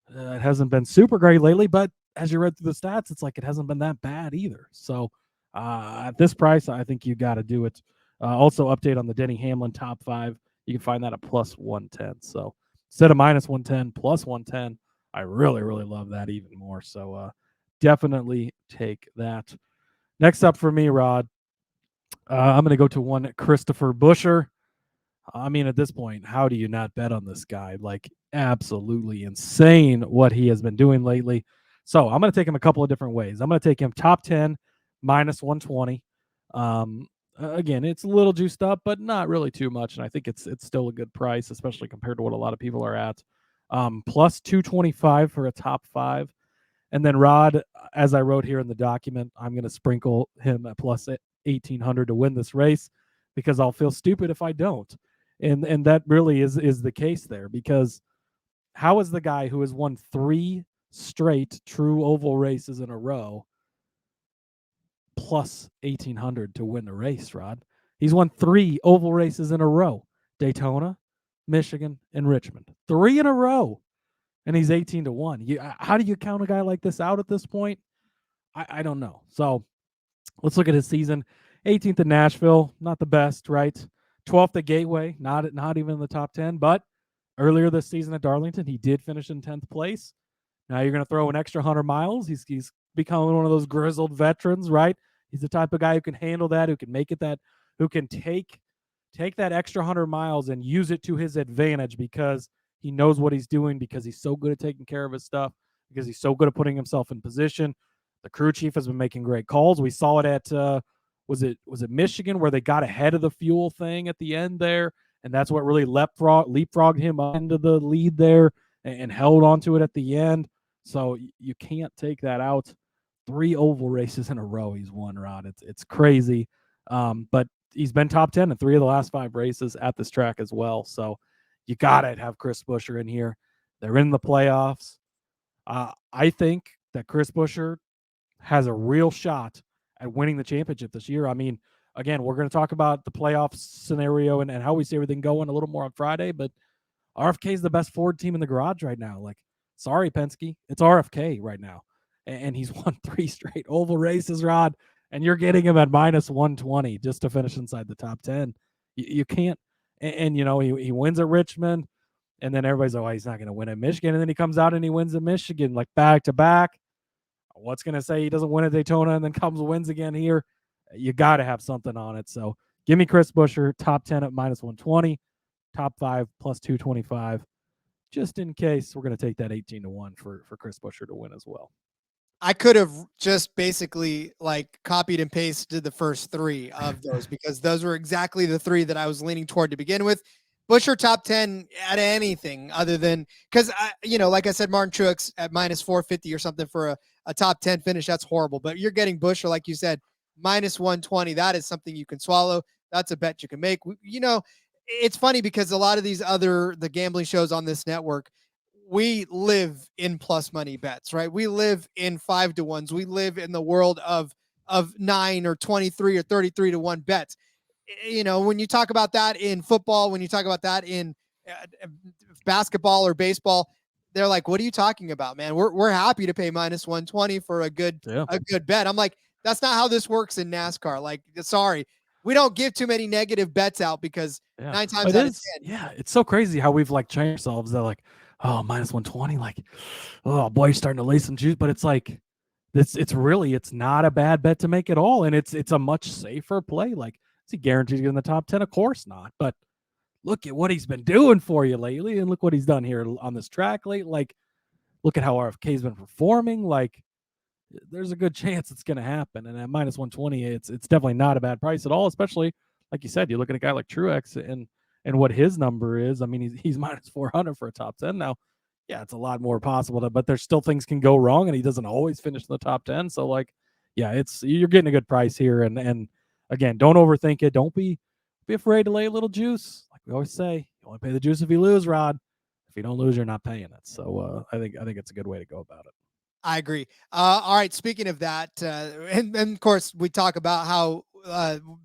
it hasn't been super great lately. But as you read through the stats, it's like it hasn't been that bad either. So at this price, I think you got to do it. Also, update on the Denny Hamlin top 5. You can find that at plus 110. So instead of minus 110, plus 110, I really, really love that even more. So definitely take that. Next up for me, Rod, I'm going to go to one Christopher Buescher. I mean, at this point, how do you not bet on this guy? Like, absolutely insane what he has been doing lately. So I'm going to take him a couple of different ways. I'm going to take him top 10 minus 120. Again, it's a little juiced up, but not really too much. And I think it's still a good price, especially compared to what a lot of people are at. Plus 225 for a top 5. And then Rod, as I wrote here in the document, I'm going to sprinkle him at plus 1,800 to win this race because I'll feel stupid if I don't. And that really is the case there, because how is the guy who has won 3 straight true oval races in a row plus 1,800 to win the race, Rod? He's won 3 oval races in a row: Daytona, Michigan, and Richmond. 3 in a row. And he's 18 to 1. How do you count a guy like this out at this point? I don't know. So let's look at his season. 18th at Nashville, not the best, right? 12th at Gateway, not even in the top 10. But earlier this season at Darlington, he did finish in 10th place. Now you're going to throw an extra 100 miles. He's becoming one of those grizzled veterans, right? He's the type of guy who can handle that, who can make it that, who can take that extra 100 miles and use it to his advantage, because he knows what he's doing, because he's so good at taking care of his stuff, because he's so good at putting himself in position. The crew chief has been making great calls. We saw it at was it Michigan, where they got ahead of the fuel thing at the end there, and that's what really leapfrogged him into the lead there and held onto it at the end. So you can't take that out. 3 oval races in a row he's won, Rod. It's crazy. But he's been top 10 in 3 of the last 5 races at this track as well. So you got to have Chris Buescher in here. They're in the playoffs. I think that Chris Buescher has a real shot at winning the championship this year. I mean, again, we're going to talk about the playoff scenario and how we see everything going a little more on Friday, but RFK is the best Ford team in the garage right now. Like, sorry, Penske, it's RFK right now. And he's won 3 straight oval races, Rod, and you're getting him at minus 120 just to finish inside the top 10. You can't. And you know, he wins at Richmond, and then everybody's like, oh, he's not going to win at Michigan. And then he comes out and he wins at Michigan, like back to back. What's going to say he doesn't win at Daytona and then wins again here? You got to have something on it. So give me Chris Buescher, top 10 at minus 120, top 5 plus 225. Just in case, we're going to take that 18 to 1 for Chris Buescher to win as well. I could have just basically like copied and pasted the first 3 of those because those were exactly the 3 that I was leaning toward to begin with. Buescher top 10 at anything other than, because like I said, Martin Truex at minus 450 or something for a top 10 finish. That's horrible. But you're getting Buescher, like you said, minus 120. That is something you can swallow. That's a bet you can make. It's funny because a lot of the gambling shows on this network, we live in plus money bets, right? We live in 5 to 1s. We live in the world of 9 or 23 or 33 to 1 bets. When you talk about that in football, when you talk about that in basketball or baseball, they're like, what are you talking about, man? We're happy to pay minus 120 for a good bet. I'm like, that's not how this works in NASCAR. Like, sorry, we don't give too many negative bets out because 9 times out of 10. Yeah, it's so crazy how we've like changed ourselves. They're like, oh, minus 120, like, oh boy, you're starting to lay some juice. But it's like, it's not a bad bet to make at all, and it's a much safer play. Like, is he guaranteed to get in the top 10? Of course not. But look at what he's been doing for you lately, and look what he's done here on this track lately. Like, look at how RFK's been performing. Like, there's a good chance it's going to happen. And at minus 120, it's definitely not a bad price at all, especially, like you said, you look at a guy like Truex and what his number is. I mean, he's minus 400 for a top 10 now. Yeah, it's a lot more possible, but there's still things can go wrong, and he doesn't always finish in the top 10. So, like, yeah, you're getting a good price here. And again, don't overthink it. Don't be afraid to lay a little juice. Like we always say, you only pay the juice if you lose, Rod. If you don't lose, you're not paying it. So I think it's a good way to go about it. I agree. All right. Speaking of that, and of course we talk about how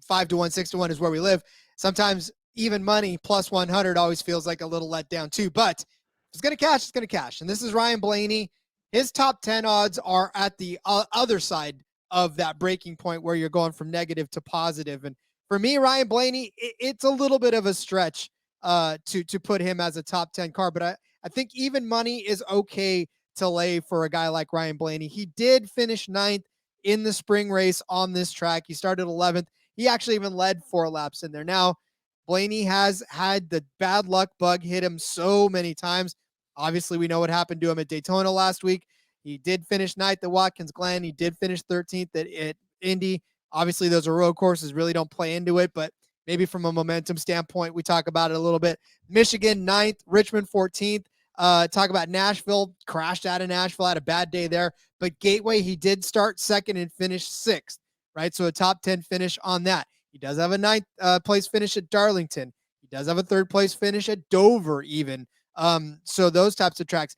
5 to 1, 6 to 1 is where we live. Sometimes even money plus 100 always feels like a little letdown too, but if it's going to cash, it's going to cash. And this is Ryan Blaney. His top 10 odds are at the other side of that breaking point where you're going from negative to positive. And for me, Ryan Blaney, it's a little bit of a stretch to put him as a top 10 car, but I think even money is okay to lay for a guy like Ryan Blaney. He did finish 9th in the spring race on this track. He started 11th. He actually even led 4 laps in there. Now, Blaney has had the bad luck bug hit him so many times. Obviously, we know what happened to him at Daytona last week. He did finish ninth at Watkins Glen. He did finish 13th at Indy. Obviously, those are road courses, really don't play into it, but maybe from a momentum standpoint, we talk about it a little bit. Michigan, 9th, Richmond, 14th. Talk about Nashville, crashed out of Nashville, had a bad day there. But Gateway, he did start 2nd and finish 6th, right? So a top 10 finish on that. He does have a 9th place finish at Darlington. He does have a 3rd place finish at Dover even. So those types of tracks.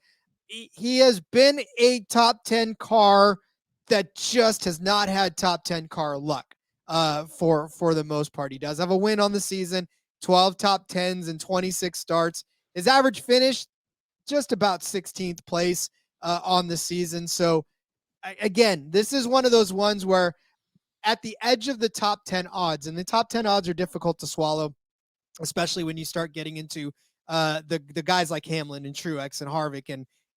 He has been a top 10 car that just has not had top 10 car luck for the most part. He does have a win on the season, 12 top 10s and 26 starts. His average finish, just about 16th place on the season. So again, this is one of those ones where at the edge of the top 10 odds, and the top 10 odds are difficult to swallow, especially when you start getting into the guys like Hamlin and Truex and Harvick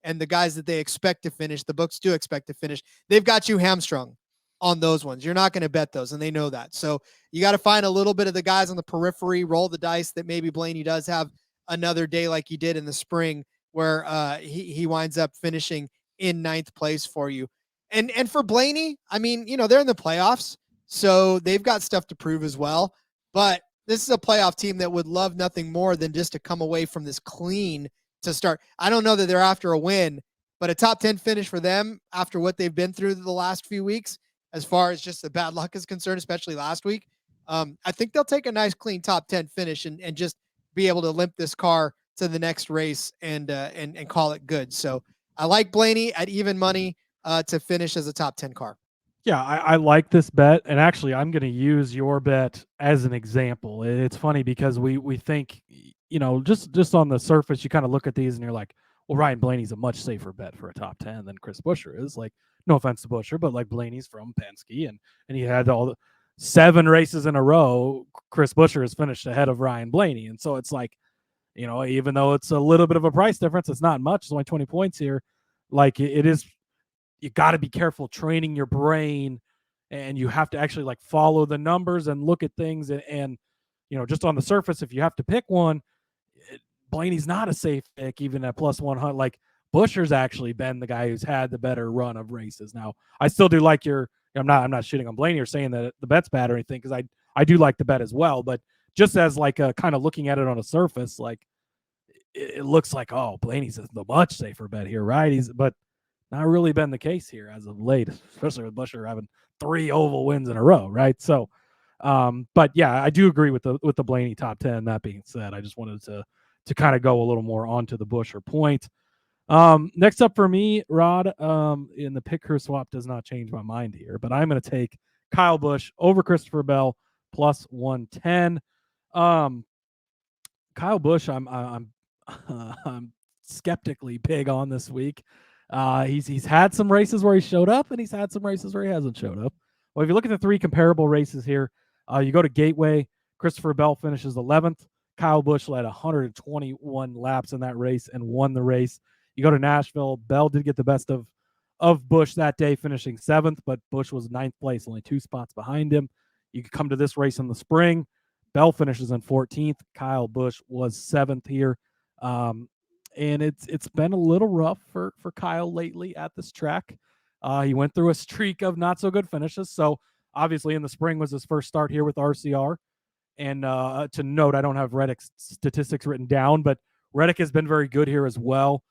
and the guys that they expect to finish, the books do expect to finish. They've got you hamstrung on those ones. You're not going to bet those, and they know that. So you got to find a little bit of the guys on the periphery, roll the dice that maybe Blaney does have another day like he did in the spring where he winds up finishing in 9th place for you. And for Blaney, I mean, they're in the playoffs, so they've got stuff to prove as well. But this is a playoff team that would love nothing more than just to come away from this clean to start. I don't know that they're after a win, but a top 10 finish for them after what they've been through the last few weeks, as far as just the bad luck is concerned, especially last week. I think they'll take a nice clean top 10 finish and just be able to limp this car to the next race and call it good. So I like Blaney at even money to finish as a top 10 car. Yeah, I like this bet, and actually, I'm going to use your bet as an example. It's funny because we think, just on the surface, you kind of look at these and you're like, well, Ryan Blaney's a much safer bet for a top 10 than Chris Buescher is. Like, no offense to Buescher, but like Blaney's from Penske, and he had all the 7 races in a row. Chris Buescher has finished ahead of Ryan Blaney, and so it's like, even though it's a little bit of a price difference, it's not much. It's only 20 points here. Like it is. You got to be careful training your brain, and you have to actually like follow the numbers and look at things. And just on the surface, if you have to pick one, Blaney's not a safe pick, even at plus 100. Like Buescher's actually been the guy who's had the better run of races. Now, I still do like I'm not shitting on Blaney or saying that the bet's bad or anything, because I do like the bet as well. But just as like a kind of looking at it on a surface, like it looks like, oh, Blaney's the much safer bet here, right? But not really been the case here as of late, especially with Buescher having 3 oval wins in a row, right? So, but yeah, I do agree with the Blaney top 10. That being said, I just wanted to kind of go a little more onto the Buescher point. Next up for me, Rod, in the pick crew swap does not change my mind here, but I'm going to take Kyle Busch over Christopher Bell plus 110. Kyle Busch, I'm skeptically big on this week. He's had some races where he showed up, and he's had some races where he hasn't showed up. Well, if you look at the 3 comparable races here, you go to Gateway, Christopher Bell finishes 11th. Kyle Busch led 121 laps in that race and won the race. You go to Nashville, Bell did get the best of Busch that day, finishing 7th, but Busch was 9th place, only 2 spots behind him. You could come to this race in the spring. Bell finishes in 14th. Kyle Busch was 7th here. And it's been a little rough for Kyle lately at this track. He went through a streak of not so good finishes. So obviously in the spring was his first start here with RCR. And to note, I don't have Reddick's statistics written down, but Reddick has been very good here as well.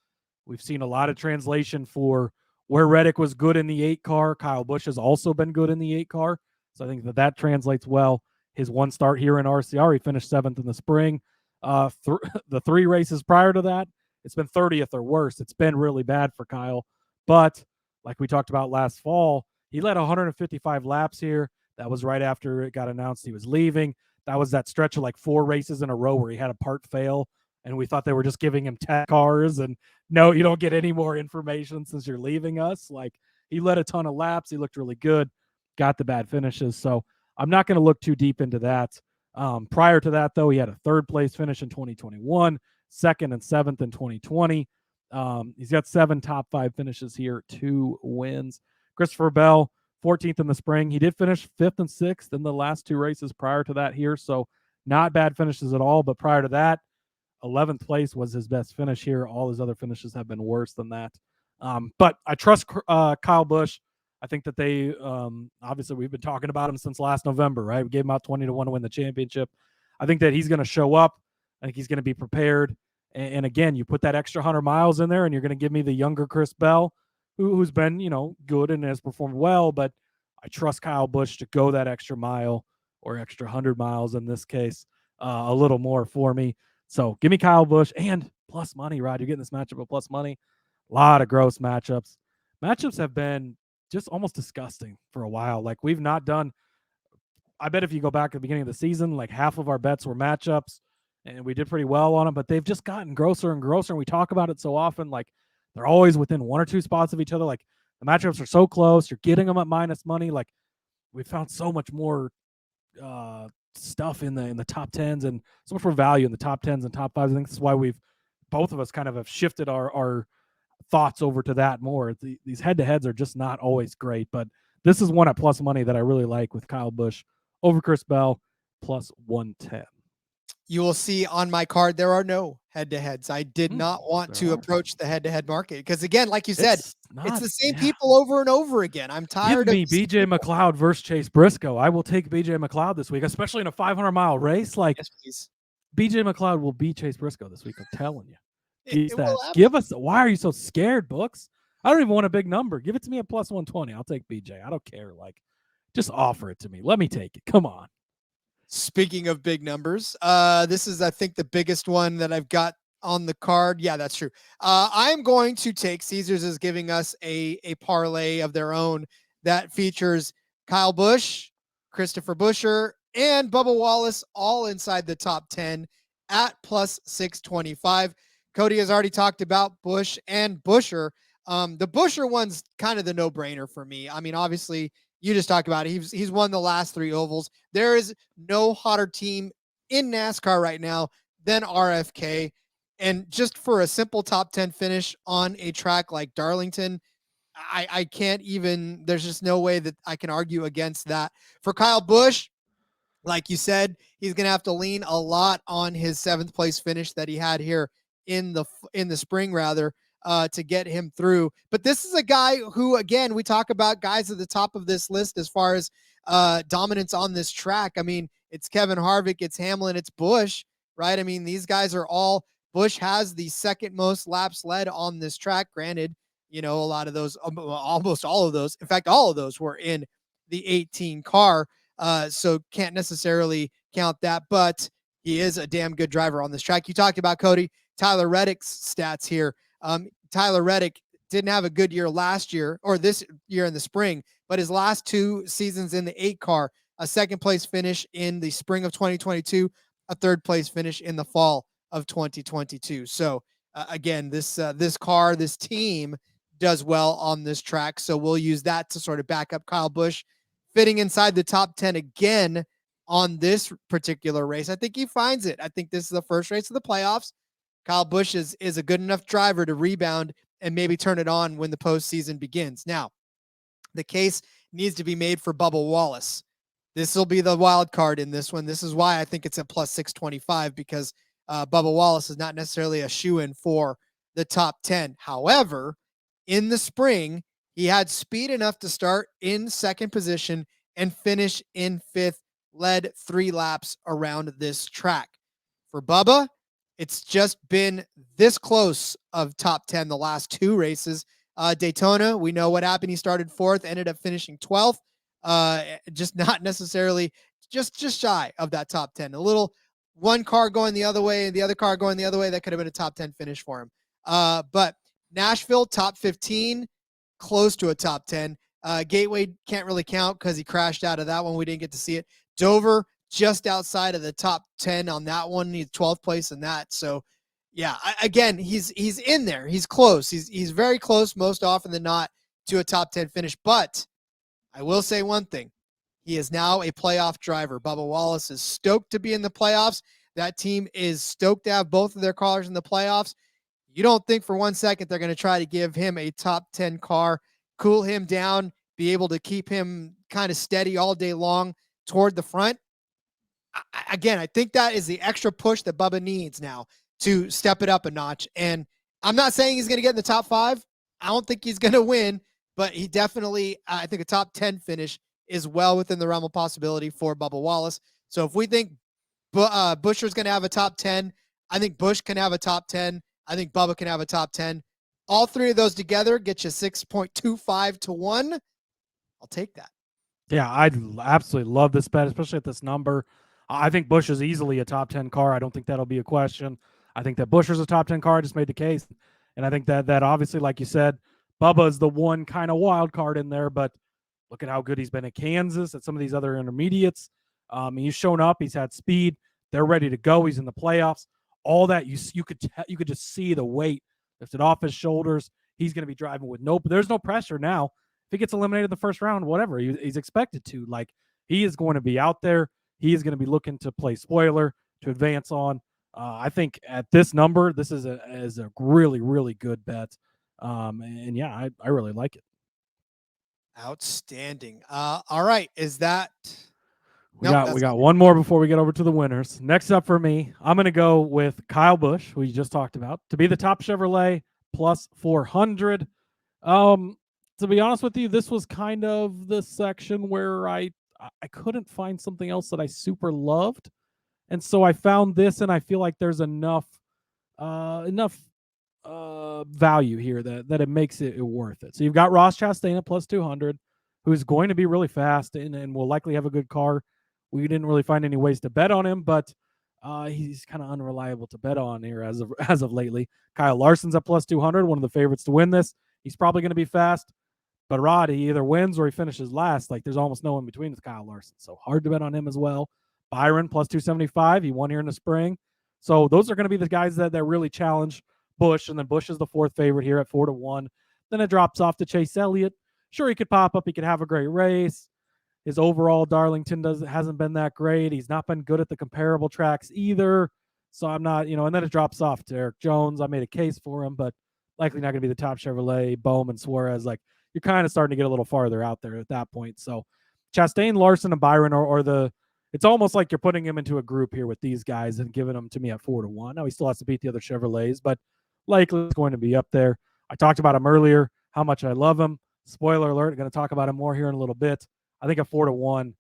We've seen a lot of translation for where Reddick was good in the 8 car. Kyle Busch has also been good in the 8 car. So I think that translates well. His one start here in RCR, he finished 7th in the spring. The 3 races prior to that, it's been 30th or worse. It's been really bad for Kyle. But like we talked about last fall, he led 155 laps here. That was right after it got announced he was leaving. That was that stretch of like 4 races in a row where he had a part fail, and we thought they were just giving him tech cars. And no, you don't get any more information since you're leaving us. Like, he led a ton of laps. He looked really good, got the bad finishes. So I'm not going to look too deep into that. Prior to that, though, he had a 3rd place finish in 2021, 2nd and 7th in 2020. He's got 7 top 5 finishes here, 2 wins. Christopher Bell, 14th in the spring. He did finish 5th and 6th in the last 2 races prior to that here. So not bad finishes at all. But prior to that, 11th place was his best finish here. All his other finishes have been worse than that. But I trust Kyle Busch. I think that they obviously we've been talking about him since last November, right? We gave him out 20 to 1 to win the championship. I think that he's going to show up. I think he's going to be prepared. And again, you put that extra 100 miles in there, and you're going to give me the younger Chris Bell, who's been, good and has performed well. But I trust Kyle Busch to go that extra mile or extra 100 miles in this case, a little more for me. So give me Kyle Busch and plus money, Rod. You're getting this matchup with plus money. A lot of gross matchups. Matchups have been just almost disgusting for a while. Like we've not done. I bet if you go back at the beginning of the season, like half of our bets were matchups, and we did pretty well on them. But they've just gotten grosser and grosser. And we talk about it so often. Like they're always within 1 or 2 spots of each other. Like the matchups are so close. You're getting them at minus money. Like we found so much more stuff in the top 10s and so much more value in the top 10s and top 5s. I think this is why both of us kind of have shifted our thoughts over to that more. These head-to-heads are just not always great, but this is one at plus money that I really like with Kyle Busch over Chris Bell plus 110. You will see on my card there are no head-to-heads. I did not want to approach the head-to-head market because, again, like you said, it's the same people over and over again. I'm tired of BJ McLeod versus Chase Briscoe. I will take BJ McLeod this week, especially in a 500-mile race. Like yes, BJ McLeod will beat Chase Briscoe this week. I'm telling you. Give us. Why are you so scared, Books? I don't even want a big number. Give it to me at plus 120. I'll take BJ. I don't care. Like, just offer it to me. Let me take it. Come on. Speaking of big numbers, this is, I think, the biggest one that I've got on the card. Yeah, that's true. I'm going to take Caesars is giving us a parlay of their own that features Kyle Busch, Christopher Buescher, and Bubba Wallace all inside the top 10 at plus 625. Cody has already talked about Busch and Buescher. The Buescher one's kind of the no-brainer for me. I mean, obviously, you just talked about it. He's won the last 3 ovals. There is no hotter team in NASCAR right now than RFK. And just for a simple top 10 finish on a track like Darlington, I can't even, there's just no way that I can argue against that. For Kyle Busch, like you said, he's going to have to lean a lot on his 7th place finish that he had here in the spring, rather. To get him through. But this is a guy who, again, we talk about guys at the top of this list as far as dominance on this track. I mean, it's Kevin Harvick, it's Hamlin, it's Busch, right? I mean, these guys are all, Busch has the 2nd most laps led on this track. Granted, a lot of those, almost all of those, in fact, all of those were in the 18 car. So can't necessarily count that, but he is a damn good driver on this track. You talked about, Cody, Tyler Reddick's stats here. Tyler Reddick didn't have a good year last year or this year in the spring, but his last 2 seasons in the 8 car, a 2nd place finish in the spring of 2022, a 3rd place finish in the fall of 2022. So again, this team does well on this track. So we'll use that to sort of back up Kyle Busch fitting inside the top 10 again on this particular race. I think he finds it. I think this is the first race of the playoffs. Kyle Busch is a good enough driver to rebound and maybe turn it on when the postseason begins. Now, the case needs to be made for Bubba Wallace. This will be the wild card in this one. This is why I think it's at plus 625 because Bubba Wallace is not necessarily a shoo-in for the top 10. However, in the spring, he had speed enough to start in 2nd position and finish in 5th, led 3 laps around this track. For Bubba, it's just been this close of top 10 the last 2 races. Daytona, we know what happened. He started 4th, ended up finishing 12th. Just not necessarily, just shy of that top 10. A little one car going the other way and the other car going the other way. That could have been a top 10 finish for him. But Nashville, top 15, close to a top 10. Gateway can't really count because he crashed out of that one. We didn't get to see it. Dover, just outside of the top 10 on that one. He's 12th place in that. So yeah, again, he's in there. He's close. He's very close most often than not to a top 10 finish. But I will say one thing. He is now a playoff driver. Bubba Wallace is stoked to be in the playoffs. That team is stoked to have both of their cars in the playoffs. You don't think for 1 second they're going to try to give him a top 10 car, cool him down, be able to keep him kind of steady all day long toward the front? again, I think that is the extra push that Bubba needs now to step it up a notch. And I'm not saying he's going to get in the top 5. I don't think he's going to win, but he definitely, I think a top 10 finish is well within the realm of possibility for Bubba Wallace. So if we think Buescher's going to have a top 10, I think Busch can have a top 10. I think Bubba can have a top 10. All three of those together get you 6.25 to 1. I'll take that. Yeah, I absolutely love this bet, especially at this number. I think Busch is easily a top 10 car. I don't think that'll be a question. I think that Buescher's a top 10 car. I just made the case. And I think that obviously, like you said, Bubba is the one kind of wild card in there, but look at how good he's been at Kansas, at some of these other intermediates. He's shown up. He's had speed. They're ready to go. He's in the playoffs. All that you could just see the weight lifted off his shoulders. He's going to be driving with there's no pressure now. If he gets eliminated in the first round, whatever, he's expected to. Like, he is going to be out there. He is going to be looking to play spoiler, to advance on. I think at this number, this is a really, really good bet. And yeah, I really like it. Outstanding. All right. Is that... We got one more before we get over to the winners. Next up for me, I'm going to go with Kyle Busch, who you just talked about, to be the top Chevrolet plus 400. To be honest with you, this was kind of the section where I couldn't find something else that I super loved. And so I found this, and I feel like there's enough value here that it makes it worth it. So you've got Ross Chastain at plus 200, who's going to be really fast and will likely have a good car. We didn't really find any ways to bet on him, but he's kind of unreliable to bet on here as of lately. Kyle Larson's at plus 200, one of the favorites to win this. He's probably going to be fast, but Rod, he either wins or he finishes last. Like, there's almost no in between with Kyle Larson, so hard to bet on him as well. Byron plus 275. He won here in the spring. So those are going to be the guys that really challenge Busch, and then Busch is the fourth favorite here at 4-1. Then it drops off to Chase Elliott. Sure, he could pop up. He could have a great race. His overall Darlington hasn't been that great. He's not been good at the comparable tracks either. So I'm not, and then it drops off to Eric Jones. I made a case for him, but likely not going to be the top Chevrolet. Bowman, Suarez, like, you're kind of starting to get a little farther out there at that point. So Chastain, Larson, and Byron it's almost like you're putting him into a group here with these guys and giving them to me at 4-1. Now he still has to beat the other Chevrolets, but likely it's going to be up there. I talked about him earlier, how much I love him. Spoiler alert, I'm going to talk about him more here in a little bit. I think at 4-1,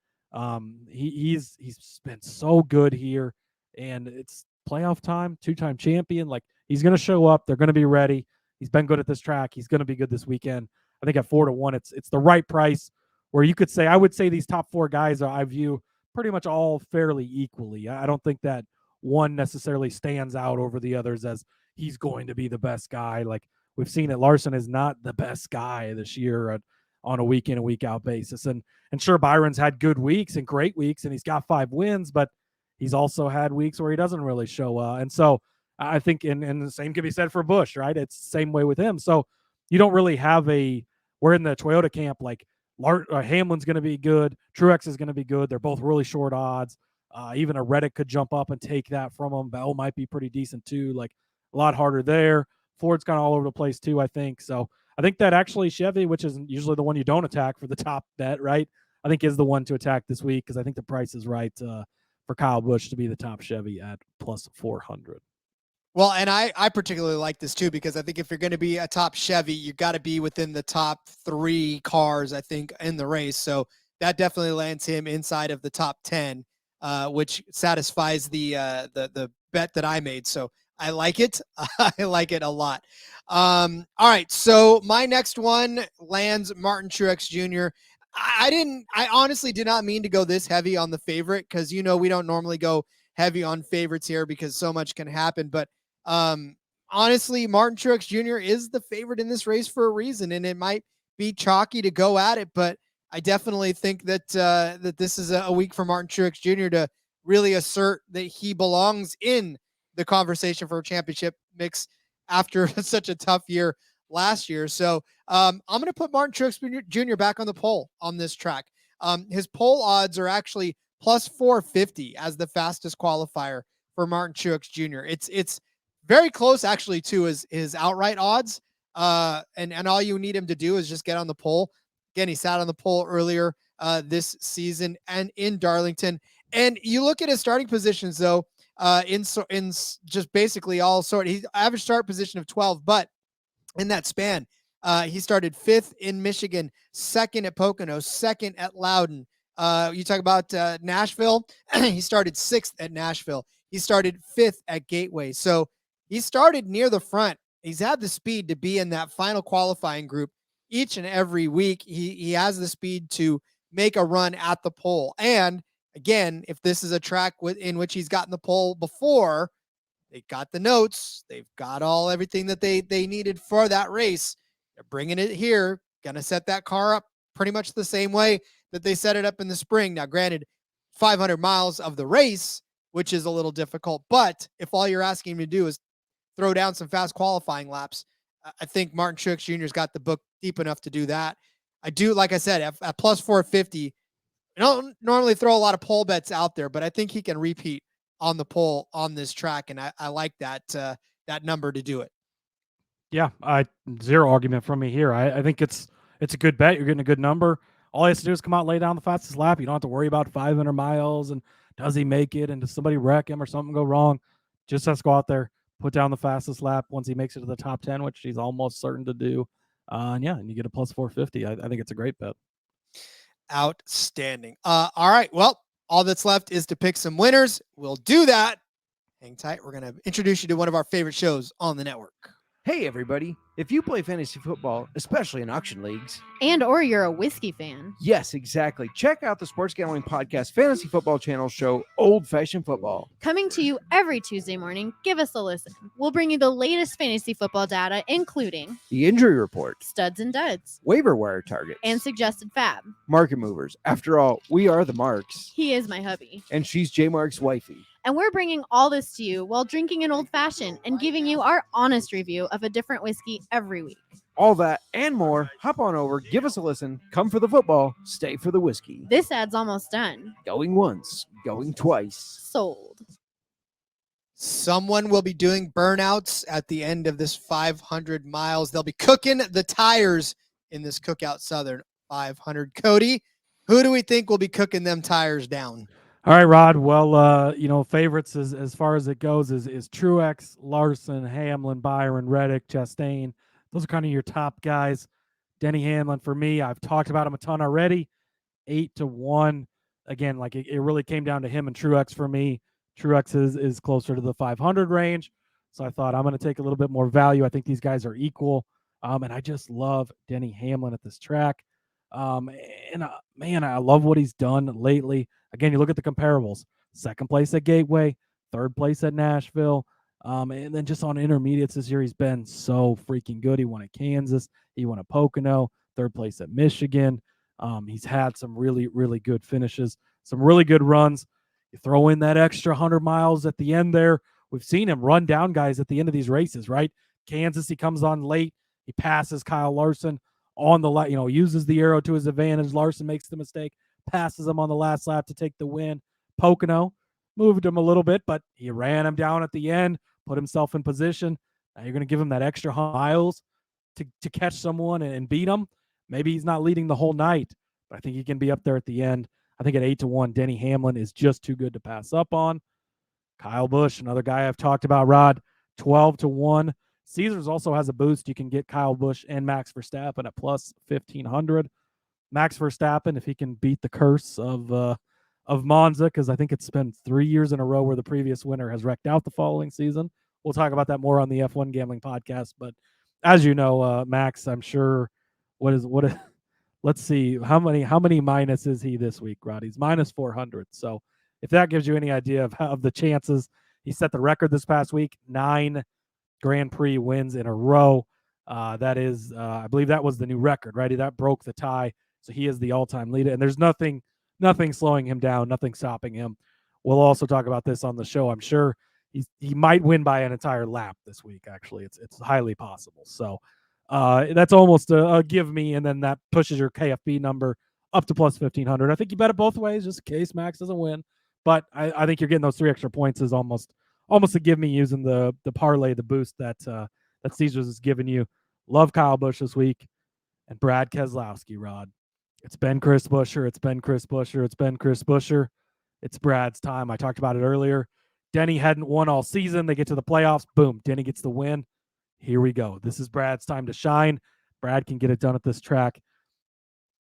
he's been so good here, and it's playoff time, 2-time champion. Like, he's going to show up. They're going to be ready. He's been good at this track. He's going to be good this weekend. I think at 4-1, it's the right price where you could say, I would say these top four guys I view pretty much all fairly equally. I don't think that one necessarily stands out over the others as he's going to be the best guy. Like, we've seen it. Larson is not the best guy this year on a week in and week out basis. And sure, Byron's had good weeks and great weeks, and he's got 5 wins, but he's also had weeks where he doesn't really show up. And so I think, and the same can be said for Busch, right? It's the same way with him. So you don't really have we're in the Toyota camp, like, Hamlin's going to be good. Truex is going to be good. They're both really short odds. Even a Reddick could jump up and take that from him. Bell might be pretty decent too. Like, a lot harder there. Ford's kind of all over the place too, I think. So I think that actually Chevy, which is usually the one you don't attack for the top bet, right, I think is the one to attack this week, because I think the price is right for Kyle Busch to be the top Chevy at plus 400. Well, and I particularly like this too, because I think if you're going to be a top Chevy, you got to be within the top 3 cars, I think, in the race. So that definitely lands him inside of the top 10, which satisfies the bet that I made. So I like it. I like it a lot. All right. So my next one lands Martin Truex Jr. I honestly did not mean to go this heavy on the favorite, because, we don't normally go heavy on favorites here because so much can happen. But honestly, Martin Truex Jr. is the favorite in this race for a reason, and it might be chalky to go at it, but I definitely think that that this is a week for Martin Truex Jr. to really assert that he belongs in the conversation for a championship mix after such a tough year last year. So I'm going to put Martin Truex Jr. back on the pole on this track. His pole odds are actually plus 450 as the fastest qualifier for Martin Truex Jr. It's very close actually to his outright odds. And all you need him to do is just get on the pole. Again, he sat on the pole earlier this season and in Darlington. And you look at his starting positions, though, just basically all sort. He's average start position of 12, but in that span, he started 5th in Michigan, 2nd at Pocono, 2nd at Loudon. You talk about Nashville. He started 6th at Nashville. He started 5th at Gateway. So he started near the front. He's had the speed to be in that final qualifying group each and every week. He has the speed to make a run at the pole. And again, if this is a track in which he's gotten the pole before, they got the notes, they've got everything that they needed for that race. They're bringing it here, going to set that car up pretty much the same way that they set it up in the spring. Now, granted, 500 miles of the race, which is a little difficult, but if all you're asking him to do is throw down some fast qualifying laps, I think Martin Truex Jr.'s got the book deep enough to do that. I do, like I said, at plus 450, I don't normally throw a lot of pole bets out there, but I think he can repeat on the pole on this track, and I like that number to do it. Yeah, zero argument from me here. I think it's a good bet. You're getting a good number. All he has to do is come out and lay down the fastest lap. You don't have to worry about 500 miles and does he make it and does somebody wreck him or something go wrong. Just has to go out there, put down the fastest lap once he makes it to the top 10, which he's almost certain to do. And you get a plus 450. I think it's a great bet. Outstanding. All right. Well, all that's left is to pick some winners. We'll do that. Hang tight. We're going to introduce you to one of our favorite shows on the network. Hey, everybody. If you play fantasy football, especially in auction leagues, or you're a whiskey fan. Yes, exactly. Check out the Sports Gambling Podcast Fantasy Football Channel show, Old Fashioned Football. Coming to you every Tuesday morning, give us a listen. We'll bring you the latest fantasy football data, including The injury report, studs and duds, waiver wire targets, and suggested fab. market movers. After all, we are the Marks. He is my hubby. And she's J Mark's wifey. And we're bringing all this to you while drinking an old fashioned and giving you our honest review of a different whiskey every week. All that and more. Hop on over, give us a listen, come for the football, stay for the whiskey. This ad's almost done. Going once, going twice. Sold. Someone will be doing burnouts at the end of this 500 miles. They'll be cooking the tires in this Cookout Southern 500. Cody, who do we think will be cooking them tires down? All right, Rod. Well, favorites as far as it goes is Truex, Larson, Hamlin, Byron, Reddick, Chastain. Those are kind of your top guys. Denny Hamlin for me, I've talked about him a ton already. 8-1. Again, like it really came down to him and Truex for me. Truex is closer to the 500 range. So I thought I'm going to take a little bit more value. I think these guys are equal. And I just love Denny Hamlin at this track. Man, I love what he's done lately. Again, you look at the comparables. 2nd place at Gateway, 3rd place at Nashville. And then just on intermediates this year, he's been so freaking good. He won at Kansas. He won at Pocono, 3rd place at Michigan. He's had some really, really good finishes, some really good runs. You throw in that extra 100 miles at the end there. We've seen him run down guys at the end of these races, right? Kansas, he comes on late. He passes Kyle Larson on the light, uses the arrow to his advantage. Larson makes the mistake, passes him on the last lap to take the win. Pocono moved him a little bit, but he ran him down at the end, put himself in position. Now you're going to give him that extra 100 miles to catch someone and beat him. Maybe he's not leading the whole night, but I think he can be up there at the end. I think at 8-1, Denny Hamlin is just too good to pass up on. Kyle Busch, another guy I've talked about, Rod, 12-1. Caesars also has a boost. You can get Kyle Busch and Max Verstappen at plus 1,500. Max Verstappen, if he can beat the curse of Monza, because I think it's been 3 years in a row where the previous winner has wrecked out the following season. We'll talk about that more on the F1 Gambling Podcast. But as you know, Max, I'm sure, let's see, how many minus is he this week, Rod? He's minus 400. So if that gives you any idea of the chances, he set the record this past week, 9 Grand Prix wins in a row. That is, I believe that was the new record, right? That broke the tie. So he is the all-time leader. And there's nothing slowing him down, nothing stopping him. We'll also talk about this on the show. I'm sure he might win by an entire lap this week, actually. It's highly possible. So that's almost a give me, and then that pushes your KFB number up to plus 1,500. I think you bet it both ways just in case Max doesn't win. But I think you're getting those 3 extra points is almost a give me using the parlay, the boost that Caesars is giving you. Love Kyle Busch this week. And Brad Keselowski, Rod. It's been Chris Buescher. It's been Chris Buescher. It's been Chris Buescher. it's Brad's time. I talked about it earlier. Denny hadn't won all season. They get to the playoffs. Boom. Denny gets the win. Here we go. This is Brad's time to shine. Brad can get it done at this track.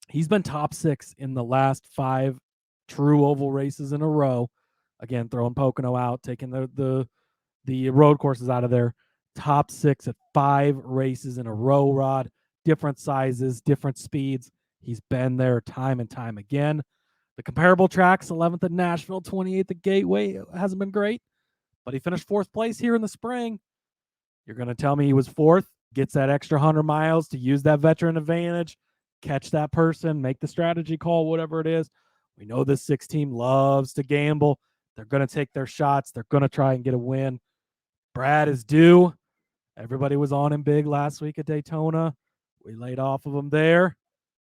He's been top 6 in the last 5 true oval races in a row. Again, throwing Pocono out, taking the road courses out of there. Top 6 at 5 races in a row, Rod. Different sizes, different speeds. He's been there time and time again. The comparable tracks, 11th at Nashville, 28th at Gateway, hasn't been great, but he finished 4th place here in the spring. You're going to tell me he was 4th, gets that extra 100 miles to use that veteran advantage, catch that person, make the strategy call, whatever it is. We know this 6 team loves to gamble. They're going to take their shots. They're going to try and get a win. Brad is due. Everybody was on him big last week at Daytona. We laid off of him there.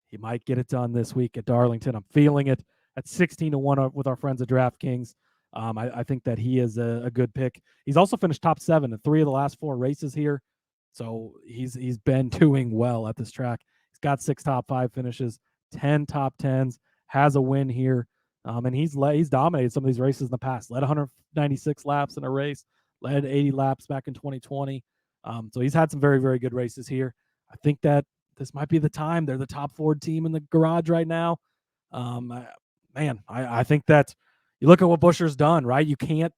He might get it done this week at Darlington. I'm feeling it at 16-1 with our friends at DraftKings. I think that he is a good pick. He's also finished top 7 in 3 of the last 4 races here. So he's been doing well at this track. He's got 6 top 5 finishes, 10 top 10s, has a win here. And he's dominated some of these races in the past. Led 196 laps in a race, led 80 laps back in 2020. So he's had some very, very good races here. I think that this might be the time. They're the top Ford team in the garage right now. I think that you look at what Buescher's done, right? You can't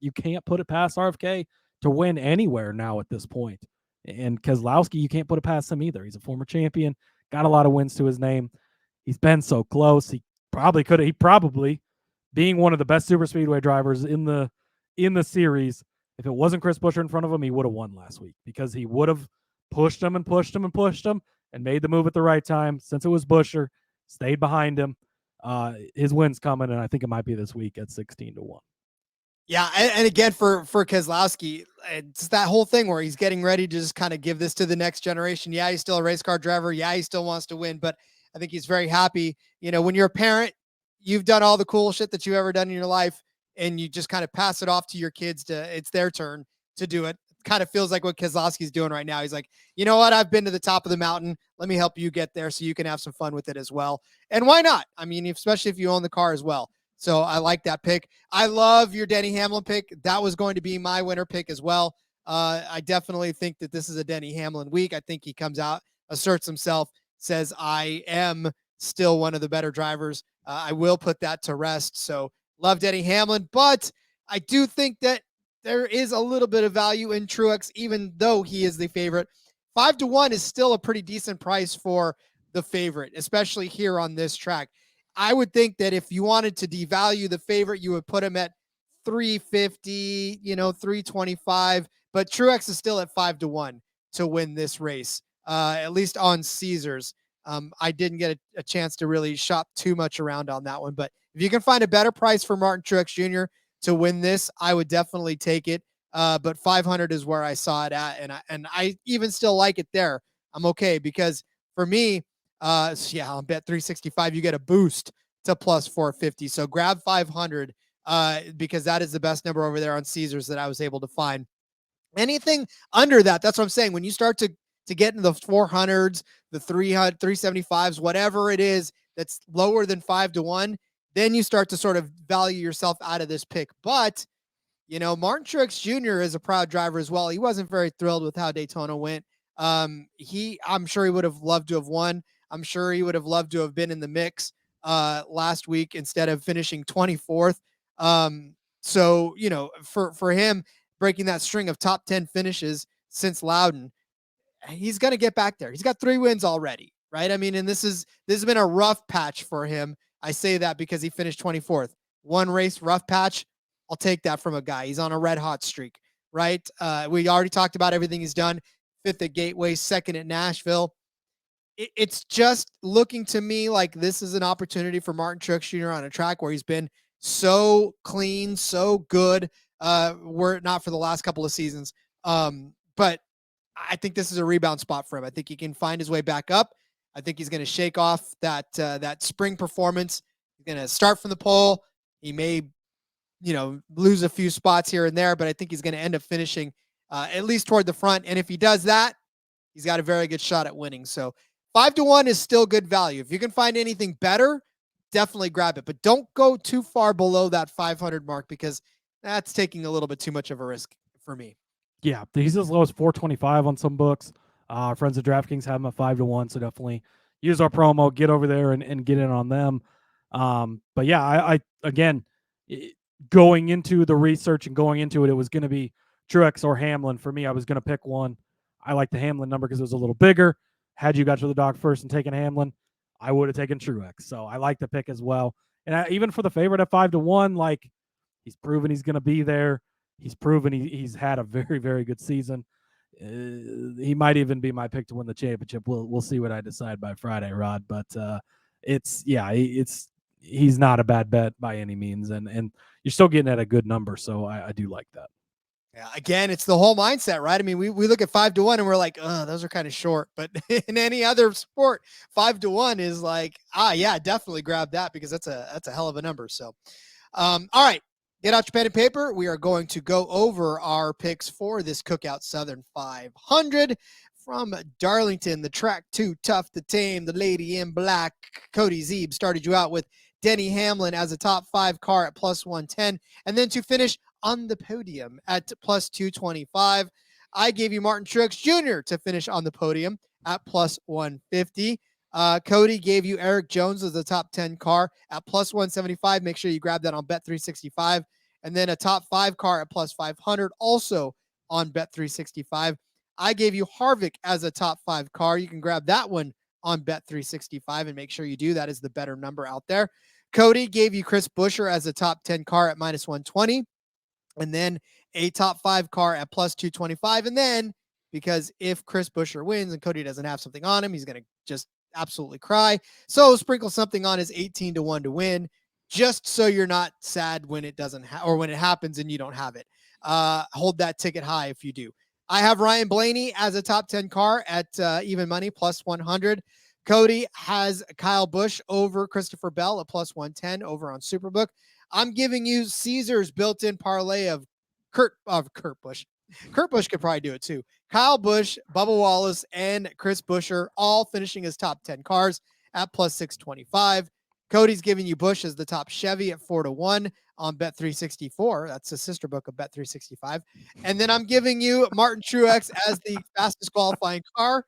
put it past RFK to win anywhere now at this point. And Keselowski, you can't put it past him either. He's a former champion, got a lot of wins to his name. He's been so close. He probably being one of the best super speedway drivers in the series. If it wasn't Chris Buescher in front of him, he would have won last week because he would have pushed him and made the move at the right time. Since it was Buescher, stayed behind him. His win's coming, and I think it might be this week at 16-1. Yeah, and again for Keselowski, it's that whole thing where he's getting ready to just kind of give this to the next generation. Yeah, he's still a race car driver. Yeah, he still wants to win, but I think he's very happy. You know, when you're a parent, you've done all the cool shit that you've ever done in your life, and you just kind of pass it off to your kids it's their turn to do it. Kind of feels like what Keselowski's doing right now. He's like, you know what? I've been to the top of the mountain. Let me help you get there so you can have some fun with it as well. And why not? I mean, especially if you own the car as well. So I like that pick. I love your Denny Hamlin pick. That was going to be my winner pick as well. I definitely think that this is a Denny Hamlin week. I think he comes out, asserts himself, says, I am still one of the better drivers. I will put that to rest. So love Denny Hamlin, but I do think that there is a little bit of value in Truex, even though he is the favorite. 5-1 is still a pretty decent price for the favorite, especially here on this track. I would think that if you wanted to devalue the favorite, you would put him at 350, 325, but Truex is still at 5-1 to win this race, at least on Caesars. I didn't get a chance to really shop too much around on that one, but if you can find a better price for Martin Truex Jr. to win this, I would definitely take it. But 500 is where I saw it at, and I even still like it there. I'm okay because for me, I'll bet 365. You get a boost to plus 450. So grab 500 because that is the best number over there on Caesars that I was able to find. Anything under that, that's what I'm saying. When you start to get into the 400s, the 300, 375s, whatever it is that's lower than 5-1, then you start to sort of value yourself out of this pick. But, Martin Truex Jr. is a proud driver as well. He wasn't very thrilled with how Daytona went. I'm sure he would have loved to have won. I'm sure he would have loved to have been in the mix last week instead of finishing 24th. So, for him breaking that string of top 10 finishes since Loudon, he's going to get back there. He's got 3 wins already, right? I mean, and this has been a rough patch for him. I say that because he finished 24th. One race, rough patch. I'll take that from a guy. He's on a red hot streak, right? We already talked about everything he's done. 5th at Gateway, 2nd at Nashville. It's just looking to me like this is an opportunity for Martin Truex Jr. on a track where he's been so clean, so good, were it not for the last couple of seasons. But I think this is a rebound spot for him. I think he can find his way back up. I think he's going to shake off that spring performance. He's going to start from the pole. He may, lose a few spots here and there, but I think he's going to end up finishing at least toward the front. And if he does that, he's got a very good shot at winning. So 5-1 is still good value. If you can find anything better definitely grab it, but don't go too far below that 500 mark because that's taking a little bit too much of a risk for me. Yeah, he's as low as 425 on some books. Our friends at DraftKings have him at 5-1, so definitely use our promo, get over there and get in on them. But yeah, I again, going into the research and going into it, it was going to be Truex or Hamlin. For me, I was going to pick one. I like the Hamlin number because it was a little bigger. Had you got to the dog first and taken Hamlin, I would have taken Truex. So I like the pick as well. And even for the favorite at 5-1, like he's proven he's going to be there. He's proven he's had a very, very good season. He might even be my pick to win the championship. We'll see what I decide by Friday, Rod. But he's not a bad bet by any means, and you're still getting at a good number. So I do like that. Yeah, again, it's the whole mindset, right? I mean, we look at 5-1 and we're like, oh, those are kind of short. But in any other sport, 5-1 is like, yeah, definitely grab that because that's a hell of a number. So, all right, get out your pen and paper. We are going to go over our picks for this Cookout Southern 500 from Darlington. The track Too Tough to Tame. The lady in black, Cody Zeeb, started you out with Denny Hamlin as a top 5 car at plus 110, and then to finish on the podium at plus 225. I gave you Martin Truex Jr. to finish on the podium at plus 150. Cody gave you Eric Jones as the top 10 car at plus 175. Make sure you grab that on Bet365. And then a top 5 car at plus 500, also on Bet365. I gave you Harvick as a top 5 car. You can grab that one on Bet365 and make sure you do. That is the better number out there. Cody gave you Chris Buescher as a top 10 car at minus 120. And then a top 5 car at plus 225. And then, because if Chris Buescher wins and Cody doesn't have something on him, he's going to just absolutely cry. So sprinkle something on his 18-1 to win, just so you're not sad when it doesn't or when it happens and you don't have it. Hold that ticket high if you do. I have Ryan Blaney as a top 10 car at even money, plus 100. Cody has Kyle Busch over Christopher Bell at plus 110 over on Superbook. I'm giving you Caesar's built-in parlay of Kurt Busch. Kurt Busch could probably do it too. Kyle Busch, Bubba Wallace, and Chris Buescher all finishing as top 10 cars at plus 625. Cody's giving you Busch as the top Chevy at 4-1 on Bet364. That's a sister book of Bet365. And then I'm giving you Martin Truex as the fastest qualifying car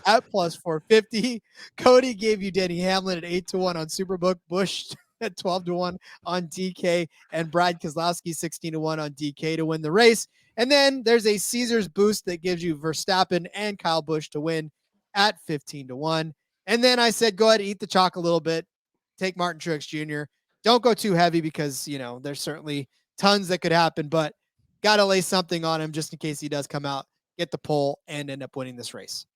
at plus 450. Cody gave you Denny Hamlin at 8-1 on Superbook. Busch at 12-1 on DK, and Brad Keselowski 16-1 on DK to win the race. And then there's a Caesars boost that gives you Verstappen and Kyle Busch to win at 15-1. And then I said, go ahead and eat the chalk a little bit. Take Martin Truex Jr. Don't go too heavy because, there's certainly tons that could happen, but got to lay something on him just in case he does come out, get the pole, and end up winning this race.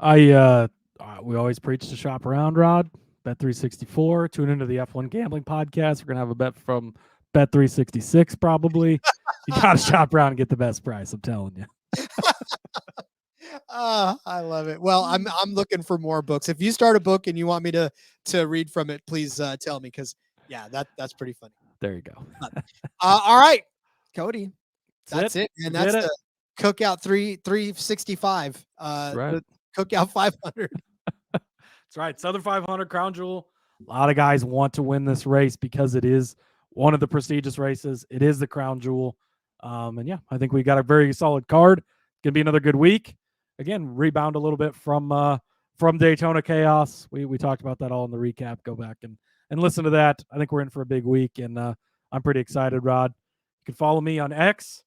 We always preach to shop around, Rod. Bet364. Tune into the F1 Gambling Podcast. We're going to have a bet from Bet366 probably. You got to shop around and get the best price, I'm telling you. I love it. Well, I'm looking for more books. If you start a book and you want me to read from it, please tell me because, yeah, that's pretty funny. There you go. All right, Cody. That's it. And that's the Cookout 365. Right. The Cookout 500. That's right. Southern 500 Crown Jewel. A lot of guys want to win this race because it is one of the prestigious races. It is the Crown Jewel. And yeah, I think we got a very solid card. Going to be another good week. Again, rebound a little bit from Daytona Chaos. We talked about that all in the recap. Go back and listen to that. I think we're in for a big week, and I'm pretty excited, Rod. You can follow me on X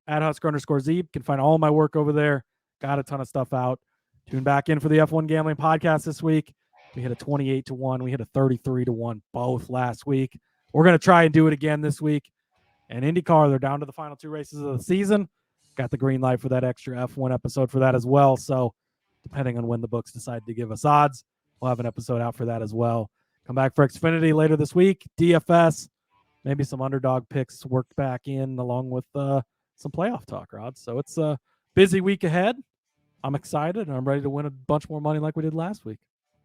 at Husker_Zeeb. You can find all my work over there. Got a ton of stuff out. Tune back in for the F1 Gambling Podcast this week. We hit a 28-1. We hit a 33-1 both last week. We're going to try and do it again this week. And IndyCar, they're down to the final 2 races of the season. Got the green light for that extra F1 episode for that as well. So depending on when the books decide to give us odds, we'll have an episode out for that as well. Come back for Xfinity later this week. DFS, maybe some underdog picks worked back in along with some playoff talk, Rod. So it's a busy week ahead. I'm excited, and I'm ready to win a bunch more money like we did last week.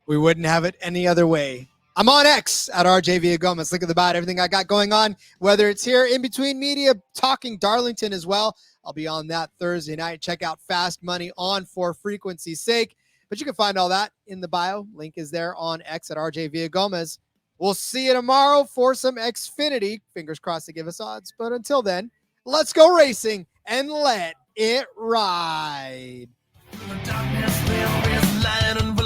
We wouldn't have it any other way. I'm on X at RJ Villagomez. Look at about everything I got going on, whether it's here in between media, talking Darlington as well. I'll be on that Thursday night. Check out Fast Money on for frequency's sake. But you can find all that in the bio. Link is there on X at RJ Villagomez. We'll see you tomorrow for some Xfinity. Fingers crossed to give us odds. But until then, let's go racing and let it ride. The darkness there is light and